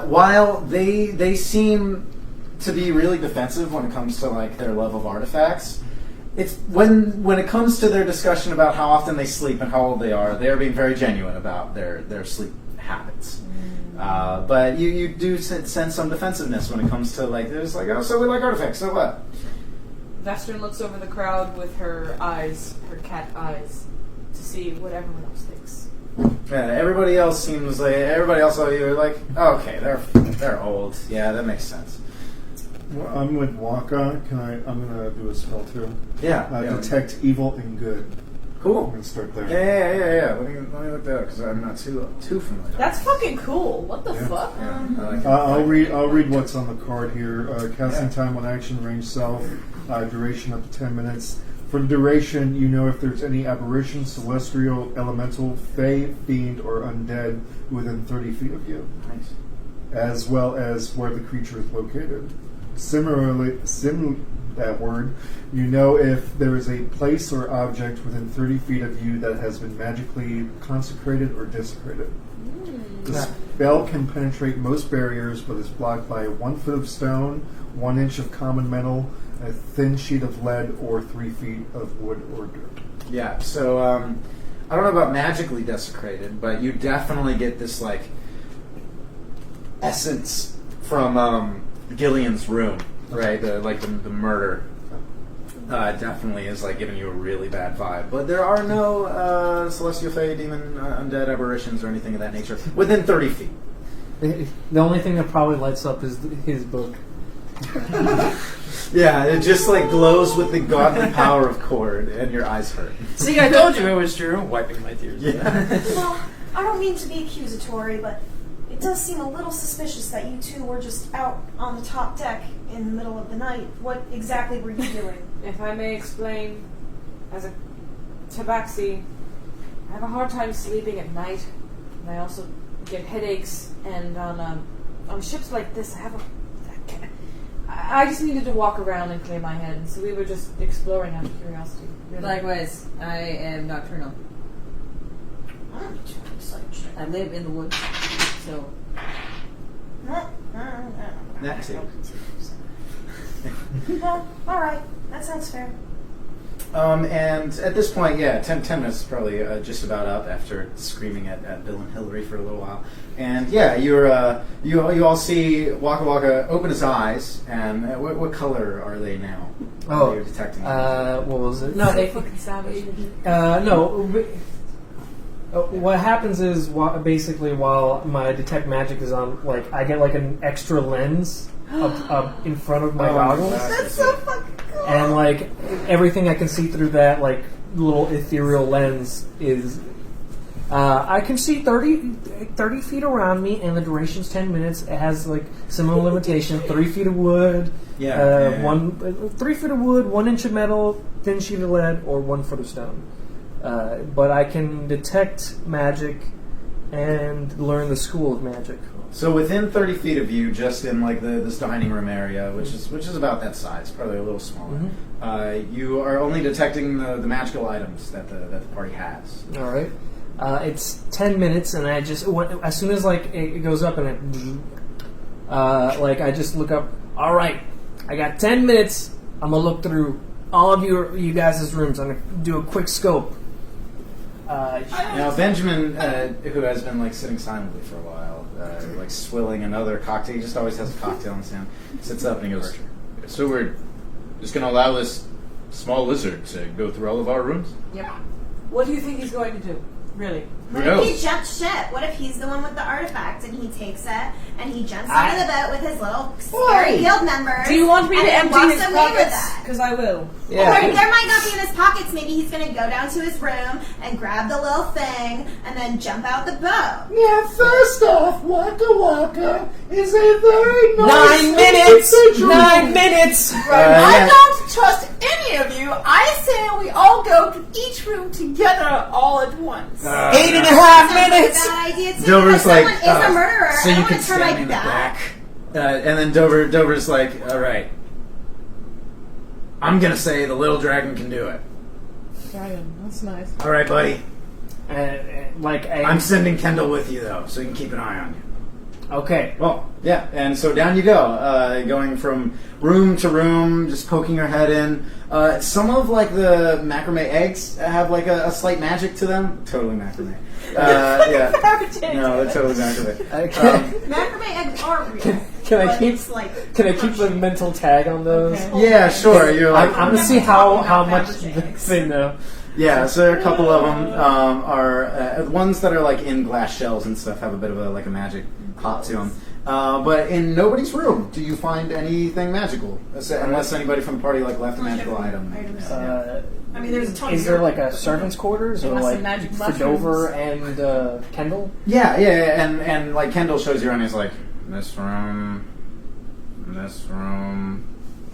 while they seem to be really defensive when it comes to like their love of artifacts, it's when it comes to their discussion about how often they sleep and how old they are being very genuine about their sleep habits. But you do sense some defensiveness when it comes to like there's like, oh, so we like artifacts, so what? Vestrin looks over the crowd with her eyes, her cat eyes, to see what everyone else thinks. Yeah, everybody else are you like, okay, they're old. Yeah, that makes sense. Well, I'm with Waka. I'm gonna do a spell too. Yeah. Detect evil and good. I'm Cool. gonna start there. Yeah. Let me look that up because I'm not too familiar. That's fucking cool. What the Yeah. fuck? Yeah, I like it. I'll read what's on the card here. Casting time on action, range self, duration up to 10 minutes. For the duration, you know if there's any aberration, celestial, elemental, fey, fiend, or undead within 30 feet of you, Nice. as well as where the creature is located. Similarly, you know if there is a place or object within 30 feet of you that has been magically consecrated or desecrated. The spell can penetrate most barriers, but is blocked by 1 foot of stone, 1 inch of common metal, a thin sheet of lead, or 3 feet of wood or dirt. Yeah. So I don't know about magically desecrated, but you definitely get this like essence from Gillian's room, right? The murder definitely is like giving you a really bad vibe. But there are no celestial, fey, demon, undead aberrations or anything of that nature within 30 feet. The only thing that probably lights up is his book. Yeah, it just like glows with the godly power of Cord, and your eyes hurt. See, I told you it was true. Wiping my tears. Yeah. Well, I don't mean to be accusatory, but it does seem a little suspicious that you two were just out on the top deck in the middle of the night. What exactly were you doing? If I may explain, as a tabaxi, I have a hard time sleeping at night, and I also get headaches. And on ships like this, I just needed to walk around and clear my head, and so we were just exploring out of curiosity. Really. Likewise, I am nocturnal. I don't need to excited. I live in the woods, so That too. Well, alright. That sounds fair. And at this point, 10 minutes is probably just about up after screaming at Bill and Hillary for a little while. And you all see Waka Waka open his eyes, and what color are they now? Oh, you're detecting. What was it? No, fucking savage. no. What happens is basically while my detect magic is on, like I get like an extra lens up in front of my goggles. That's so fucking cool. And like everything I can see through that like little ethereal lens is I can see 30 feet around me, and the duration's 10 minutes. It has like similar limitation: 3 feet of wood, 3 feet of wood, 1 inch of metal, thin sheet of lead, or 1 foot of stone. But I can detect magic and learn the school of magic. So within 30 feet of you, just in like this dining room area, which is about that size, probably a little smaller, you are only detecting the magical items that the party has. All right. It's 10 minutes, and I just as soon as like it goes up and I just look up. All right, I got 10 minutes. I'm gonna look through all of you guys' rooms. I'm gonna do a quick scope. Now Benjamin, who has been like sitting silently for a while, like swilling another cocktail. He just always has a cocktail in his hand. Sits up and he goes, So we're just going to allow this small lizard to go through all of our rooms? Yep. What do you think he's going to do? Really? What if he jumps ship? What if he's the one with the artifact and he takes it and he jumps out of the boat with his little scary guild members? Do you want me to empty his away with pockets? that? Because I will. Yeah. Or there might not be in his pockets. Maybe he's going to go down to his room and grab the little thing and then jump out the boat. Yeah, first off, Waka Waka is a very nice 9 minutes! 9 minutes! I don't trust any of you. I say we all go to each room together all at once. 8.5 minutes! Bad idea too. Dover's Someone like, is a murderer. so I you don't can want to turn stab my me in the back. back. And then Dover's like, all right, I'm gonna say the little dragon can do it. Dragon, that's nice. All right, buddy. I'm sending Kendall with you though, so you can keep an eye on you. Okay. Well, yeah, and so down you go, going from room to room, just poking your head in. Some of like the macrame eggs have like a slight magic to them. Totally macrame. Yeah. No, they're totally macrame. Macrame eggs are real. Can I but keep? it's like Can I keep the mental tag on those? Okay. Yeah, sure. You're like, I'm gonna see how much they know. Yeah, so there are a couple of them are ones that are like in glass shells and stuff have a bit of a magic pop to them. But in nobody's room, do you find anything magical? Unless anybody from the party like left a magical item. I mean, there's a ton. Is there like a servant's quarters or Unless like the magic for mushrooms. Dover and Kendall? Yeah, and like Kendall shows you around. He's like, this room.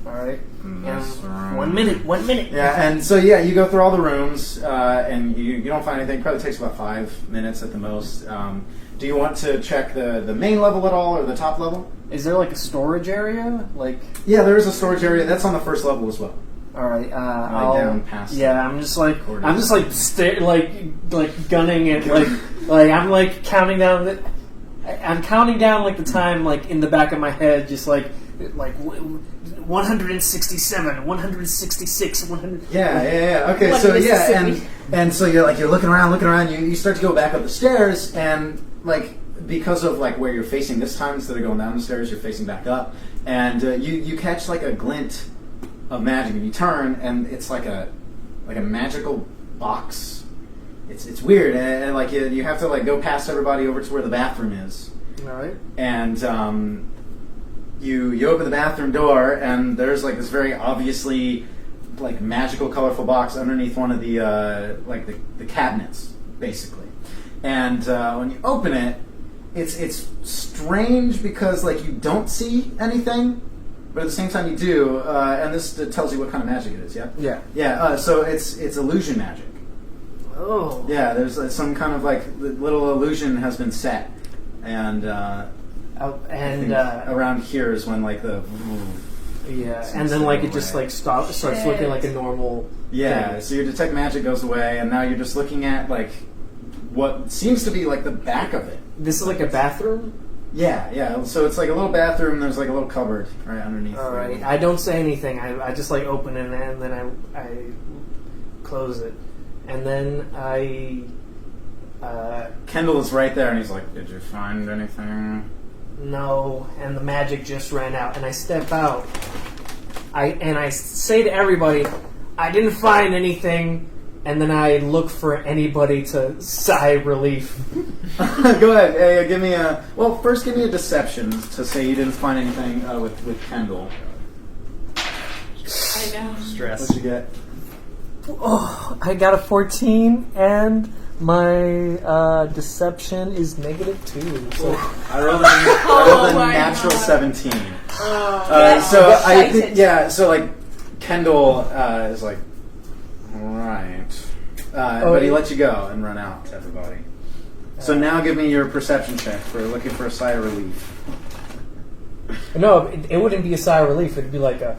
All right. This room. 1 minute. 1 minute. Yeah, and so you go through all the rooms, and you don't find anything. Probably takes about 5 minutes at the most. Do you want to check the main level at all, or the top level? Is there like a storage area? Like Yeah, there is a storage area. That's on the first level as well. all right, down past. Yeah, I'm just like corridors. like gunning it, like I'm like counting down. I'm counting down like the time like in the back of my head, just like 167, 166, 100. Yeah. Okay, so and so you're looking around. You start to go back up the stairs, and like because of like where you're facing this time, instead of going down the stairs, you're facing back up, and you catch like a glint of magic, and you turn, and it's like a magical box. It's weird, and like you have to like go past everybody over to where the bathroom is. All right. And you open the bathroom door, and there's like this very obviously like magical, colorful box underneath one of the the cabinets, basically. And when you open it, it's strange because like you don't see anything, but at the same time you do. And this tells you what kind of magic it is. Yeah. Yeah. So it's illusion magic. Oh. Yeah. There's some kind of like little illusion has been set, and around here is when like the and then like it just like starts looking like a normal thing. So your detect magic goes away, and now you're just looking at like what seems to be like the back of it. This is like a bathroom. Yeah. So it's like a little bathroom. There's like a little cupboard right underneath. All right. I don't say anything. I just like open it, and then I close it, and then I. Kendall is right there, and he's like, "Did you find anything?" No, and the magic just ran out, and I step out. I say to everybody, I didn't find anything, and then I look for anybody to sigh relief. Go ahead. Hey, give me a. Well, first give me a deception to say you didn't find anything with Kendall. I know. Stress. What'd you get? Oh, I got a 14, and my deception is -2. So I rolled a my natural God. 17. Yes. So I Excited. think, yeah. So like Kendall is like, right, but he let you go and run out to everybody. So now give me your perception check for looking for a sigh of relief. no, it wouldn't be a sigh of relief. It'd be like a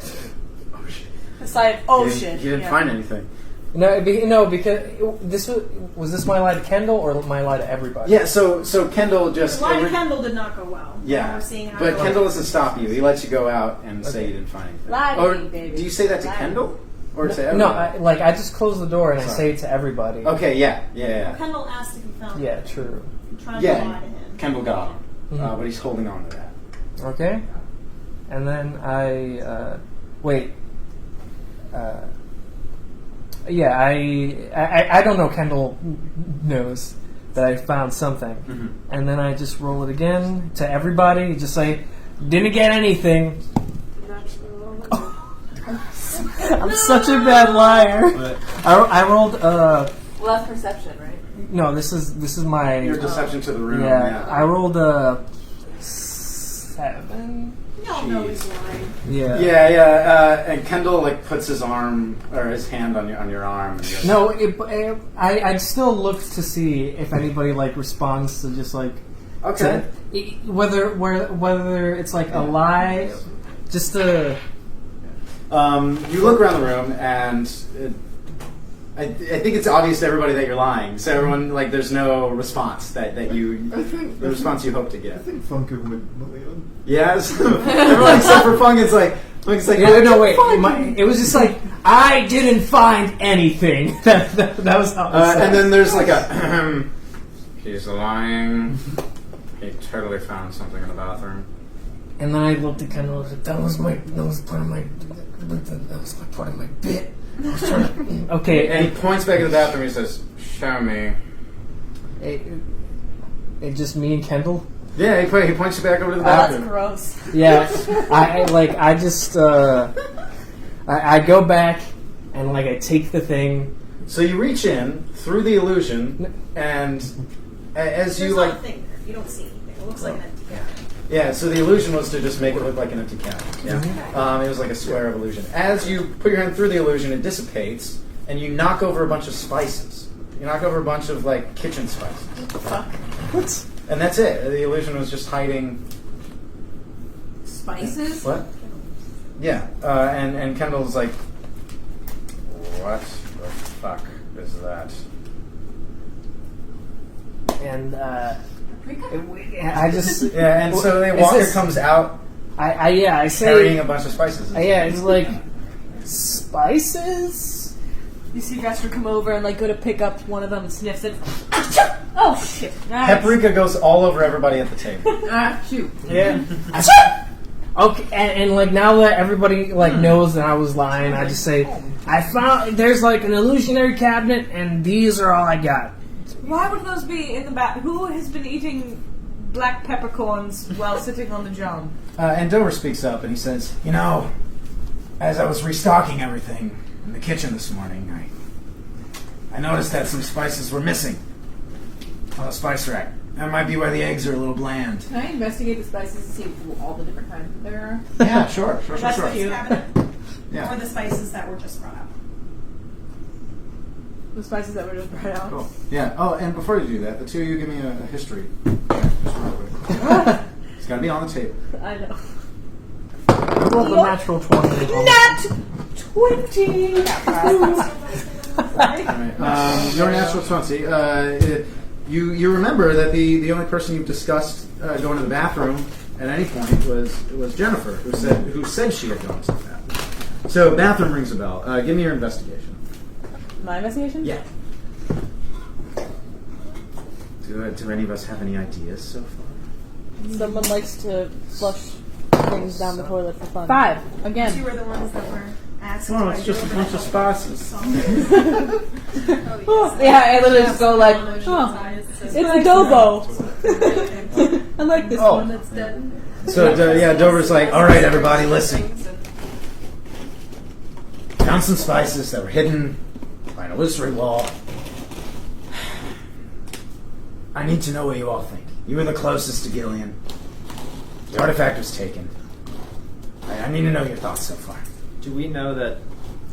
Oh shit! A side ocean. You didn't find anything. no, because this was this my lie to Kendall or my lie to everybody? Yeah. So Kendall just. Line of Kendall did not go well. Yeah, We're seeing how but it Kendall goes. doesn't stop you. He lets you go out and say you didn't find anything. Lie to Or me, baby. do you say that to Lie. Kendall or to No, everybody? I just close the door and I Sorry. say it to everybody. Okay, yeah. Kendall asked if he found Yeah, it. true. I'm trying to Yeah, lie to him. Kendall got him, Mhm. but he's holding on to that. Okay. And then I wait. Yeah, I don't know. Kendall knows that I found something, and then I just roll it again to everybody. Just say, "Didn't get anything." I'm such a bad liar. But I rolled. Well, that's perception, right? No, this is my. your deception to the room. Yeah, I rolled a 7. Y'all know he's lying. Yeah. Yeah. And Kendall like puts his arm or his hand on your arm. And he goes, No, I'd still look to see if anybody like responds to just like okay. whether it's like a lie, just to. You look around the room, and I think it's obvious to everybody that you're lying. So everyone like, there's no response that you. The response you hope to I get. think Funkin went million. Yes. Everyone except for Funkin's like. Funkin's like, No, wait. It was just like I didn't find anything. that was how. It was and then there's like a. He's lying. He totally found something in the bathroom. And then I looked at Kendall. That was part of my bit. I was trying to, okay, And he points back at the bathroom. He says, "Show me." it just me and Kendall. Yeah, he points you back over to the That's bathroom. gross. Yeah, I just I go back and like I take the thing. So you reach in through the illusion, and as There's you not like, a thing there. You don't see anything. It looks like an empty cabinet. yeah. So the illusion was to just make it look like an empty cabinet. Yeah, it was like a square of illusion. As you put your hand through the illusion, it dissipates, and you knock over a bunch of spices. You knock over a bunch of like kitchen spices. What? And that's it. The illusion was just hiding. Spices? What? Yeah. And Kendall's like, what the fuck is that? And I just Yeah. And so Is Walker this- comes out I say carrying a bunch of spices. yeah, it's like spices. You see Vester come over and like go to pick up one of them and sniffs it. Oh shit! Nice. Paprika goes all over everybody at the table. Ah, shoot. Yeah. Okay, and like now that everybody like knows that I was lying, I just say I found there's like an illusionary cabinet, and these are all I got. Why would those be in the back? Who has been eating black peppercorns while sitting on the john? And Dover speaks up and he says, "You know, as I was restocking everything in the kitchen this morning, I noticed that some spices were missing on the spice rack. That might be where the eggs are a little bland." Can I investigate the spices and see all the different kinds that there are? Yeah, sure. That's the cabinet. Yeah. Or the spices that were just brought up. The spices that were just brought out. Cool. Yeah. Oh, and before you do that, the two of you give me a history. It's got to be on the table. I know. I rolled a natural 20. Nat 20. Right. Your natural 20. You remember that the only person you've discussed going to the bathroom at any point was Jennifer, who said she had gone to the bathroom. So bathroom rings a bell. Give me your investigation. My investigation? Yeah. Do any of us have any ideas so far? Someone likes to flush things down the toilet for fun. 5 again. You were the ones that were asked. Oh, it's just a bunch of spices. Yeah, I literally just go like, oh, it's adobo. I like this one. That's dead. So Dover's like, all right, everybody, listen. Found some spices that were hidden by an illusory wall. I need to know what you all think. You were the closest to Gillian. The artifact was taken. I need to know your thoughts so far. Do we know that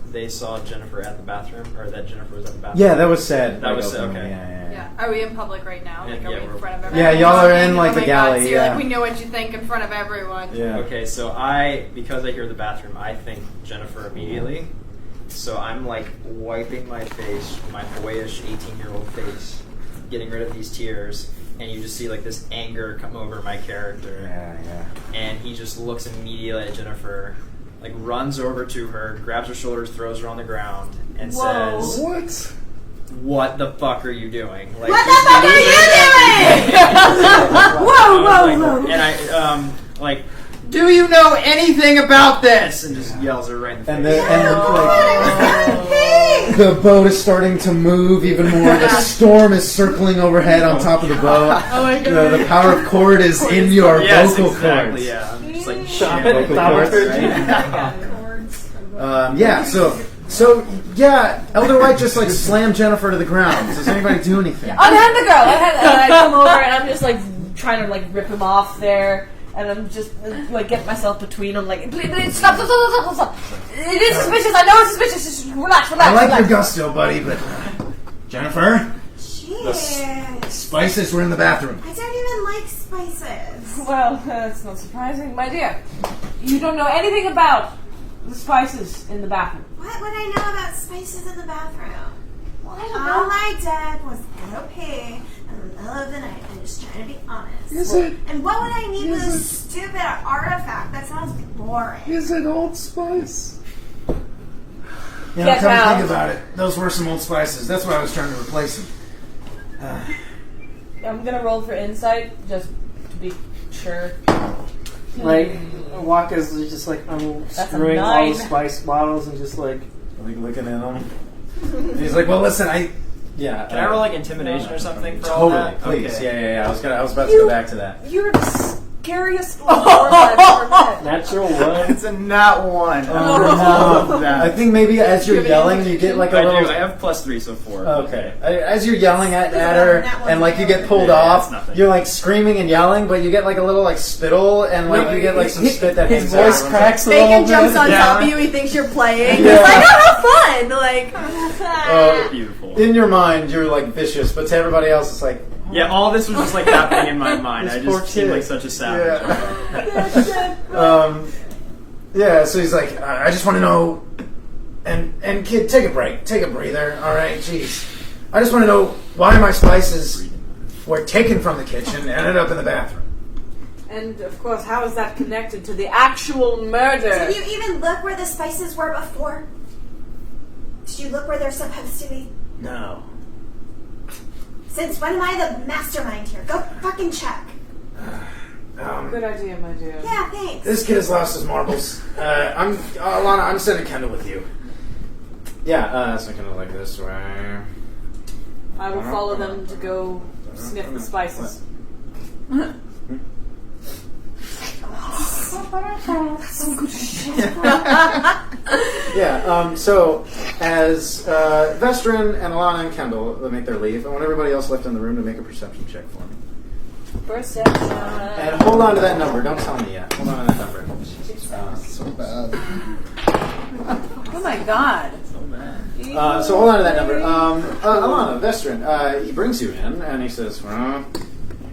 they saw Jennifer at the bathroom, or that Jennifer was at the bathroom? Yeah, that was said. That was said. Okay. Yeah. Are we in public right now? Like, Yeah, are we in we're- front of everyone? Yeah, y'all are in, like, Oh the my galley, God, so you're yeah. like, we know what you think in front of everyone. Yeah. Okay, so because I hear the bathroom, I think Jennifer immediately. So I'm like wiping my face, my boyish 18-year-old face, getting rid of these tears, and you just see like this anger come over my character. Yeah. And he just looks immediately at Jennifer, like runs over to her, grabs her shoulders, throws her on the ground, and says, What? "What the fuck are you doing? Like, What the fuck are you doing? whoa! And I like, do you know anything about this? And just yells her right in the face. And the boat is starting to move even more. The storm is circling overhead on top of the boat. Oh my God. The power of chord is in your Yes, vocal exactly. cords. Yeah, I'm just like Shop shit. it, Vocal cords, So Elder White just like slammed Jennifer to the ground. Does anybody do anything? Unhand the girl. And I come over and I'm just like trying to like rip him off there. And I'm just like get myself between them, like please, stop. It is suspicious. I know it's suspicious. Just relax. I like your gusto, buddy, but Jennifer, Jeez. spices were in the bathroom. I don't even like spices. Well, that's not surprising, my dear. You don't know anything about the spices in the bathroom. What would I know about spices in the bathroom? Well, I don't All know. I did was go pee in the middle of the night and just trying to be honest. Is it? And what would I need with a stupid artifact? That sounds boring. Is it Old Spice? Get Come to out. think about it, those were some old spices. That's why I was trying to replace them. I'm gonna roll for insight just to be sure. Like, Waka's just like unscrewing all the 9. spice bottles and just like. Like looking at them. He's like, well, listen, Can I roll like intimidation or something for all Totally, that? please. Okay. Yeah. I was about to go back to that. You're the scariest little dwarf I've ever met. Natural one. It's a nat 1. I think maybe as you're yelling, you get like a I little. do. I have +3, so 4. Okay. As you're yelling at her, and like you get pulled off, nothing. you're like screaming and yelling, but you get like a little like spittle, and like you get like some spit that His hangs voice out. cracks a little Bacon bit. jumps on Yeah. top of you. He thinks you're playing. Yeah. He's like, oh, how fun! Like, Beautiful. In your mind, you're like vicious, but to everybody else, it's like. Yeah, all this was just like happening in my mind. This I poor just seemed kid. like such a savage. So he's like, I just want to know, and kid, take a break, take a breather, all right, jeez. I just want to know why my spices were taken from the kitchen and ended up in the bathroom. And of course, how is that connected to the actual murder? Did you even look where the spices were before? Did you look where they're supposed to be? No. Since when am I the mastermind here? Go fucking check. Good idea, my dear. Yeah, thanks. This kid has lost his marbles. Alana, I'm sending Kendall with you. Yeah, so Kendall like this, right? I will follow them to go sniff the spices. So as Vestrin and Alana and Kendall make their leave, I want everybody else left in the room to make a perception check for me. Perception. And hold on to that number. Don't tell me yet. Hold on to that number. So bad. Oh my god. So hold on to that number. Alana, Vestrin, he brings you in and he says, well,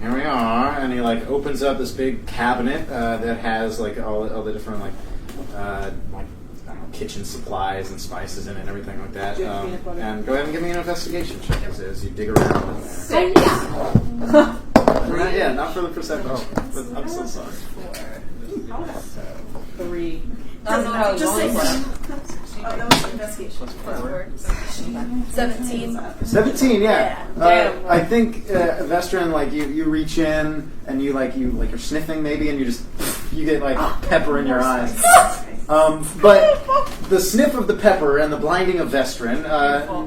here we are. And he like opens up this big cabinet that has like all the different like I don't know, kitchen supplies and spices in it and everything like that. And go ahead and give me an investigation check as you dig around in there. Yeah, not for the perception. But I'm so sorry. 3. Just say Oh, that was investigation. 17. 17, yeah. Damn. I think Vestrin, like you reach in and you you're sniffing maybe, and you get like pepper in your eyes. But the sniff of the pepper and the blinding of Vestrin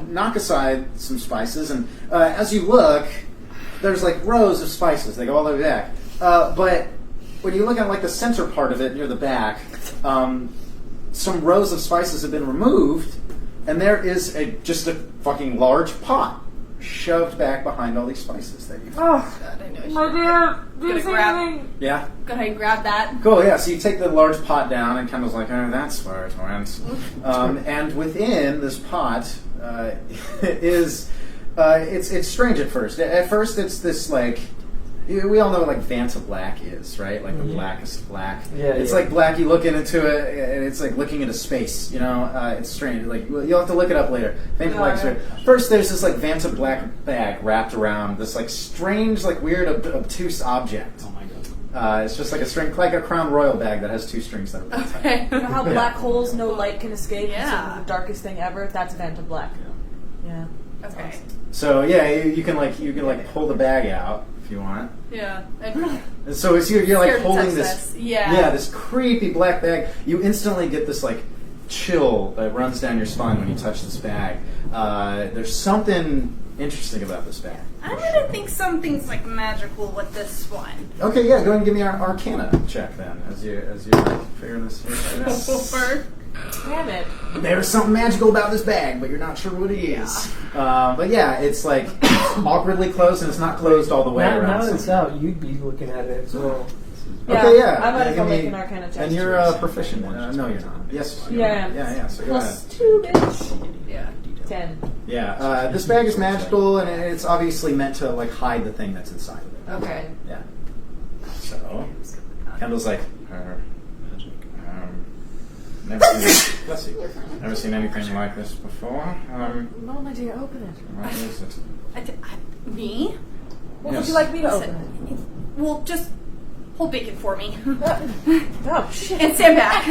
knock aside some spices, and as you look, there's like rows of spices. They go all the way back. But when you look at like the center part of it near the back, some rows of spices have been removed, and there is just a fucking large pot shoved back behind all these spices that you. Oh, God, I know. my dear, do Gonna you see grab- anything? Yeah. Go ahead and grab that. Cool. Yeah. So you take the large pot down, and Kendall's like, "Oh, that's where it went." And within this pot is it's strange at first. At first, it's this like. We all know what like Vanta Black is, right? Like the blackest black. Yeah, it's yeah. like black. You look into it, and it's like looking into space. You know, it's strange. Like you'll have to look it up later. Vanta Black is weird. First, there's this like Vanta Black bag wrapped around this like strange, like weird, obtuse object. Oh my god. It's just like a string, like a Crown Royal bag that has two strings that are really tight. Okay. You know how black holes, no light can escape? Yeah. It's the darkest thing ever? That's Vanta Black. Yeah. Okay. So yeah, you can pull the bag out if you want. Yeah. And so it's you're like Scared to holding touch this, this. Yeah. this creepy black bag. You instantly get this like chill that runs down your spine when you touch this bag. There's something interesting about this bag. I'm gonna think something's like magical with this one. Okay, yeah, go ahead and give me our Arcana check then, as you like figuring this out. Damn it. There's something magical about this bag, but you're not sure what it is. But yeah, it's like awkwardly closed, and it's not closed all the way Now around. that it's out, you'd be looking at it as well. Okay, yeah. I might as well give make me- an Arcana check. And you're proficient. No, you're not. Yes. Yeah, I am. Yeah. So go ahead. +2, bitch. Yeah. 10. Yeah. This bag is magical, and it's obviously meant to like hide the thing that's inside of it. Okay. Yeah. So Kendall's like, never seen anything like this before. No, my dear, open it. What is it? Me? What Yes. would you like me to Listen. open Well, just hold bacon for me. it? Oh, shit. And stand back.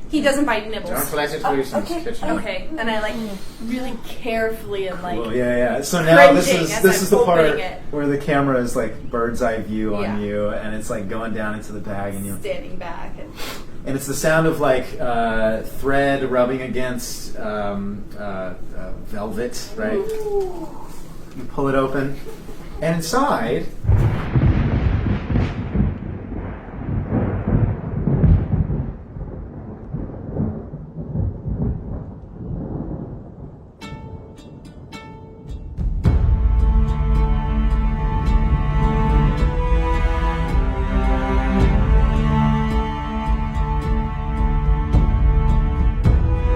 He doesn't bite Don't nibbles. let it loose in okay. this kitchen. Okay. And I like really carefully and like Cool, yeah. So now this cringing is as this I'm is the part opening it. where the camera is like bird's eye view on Yeah. you, and it's like going down into the bag, and you. standing back And it's the sound of like thread rubbing against velvet, right? You pull it open, and inside.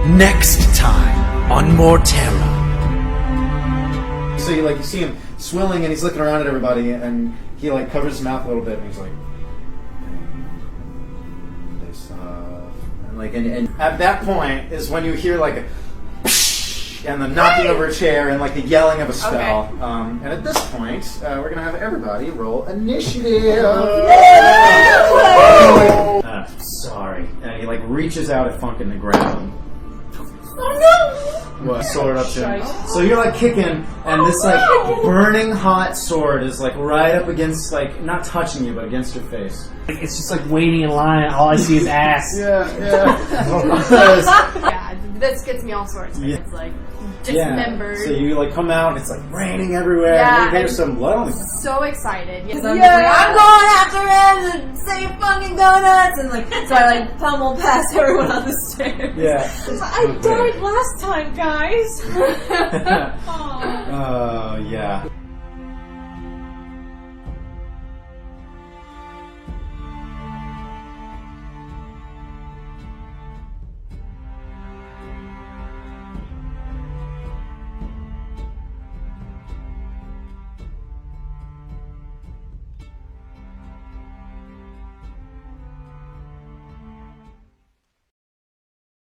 Next time on Mortera. So you see him swilling, and he's looking around at everybody, and he like covers his mouth a little bit, and he's like, and at that point is when you hear like a and the knocking over a chair and like the yelling of a spell. Okay. And at this point, we're gonna have everybody roll initiative. Sorry. And he like reaches out at Funkin to grab him. What? Sword up to him. So you're like kicking, and this like burning hot sword is like right up against, like not touching you, but against your face. It's just like waiting in line. All I see is ass. Yeah. Yeah, this gets me all sorts. Yeah. It's like dismembered. So you like come out, and it's like raining everywhere. Yeah, and there's I'm some blood on the So excited. So I'm just like, I'm going after him and say fucking donuts, and like so I like pummel past everyone on the stairs. Yeah. I died last time, guys. Oh, yeah.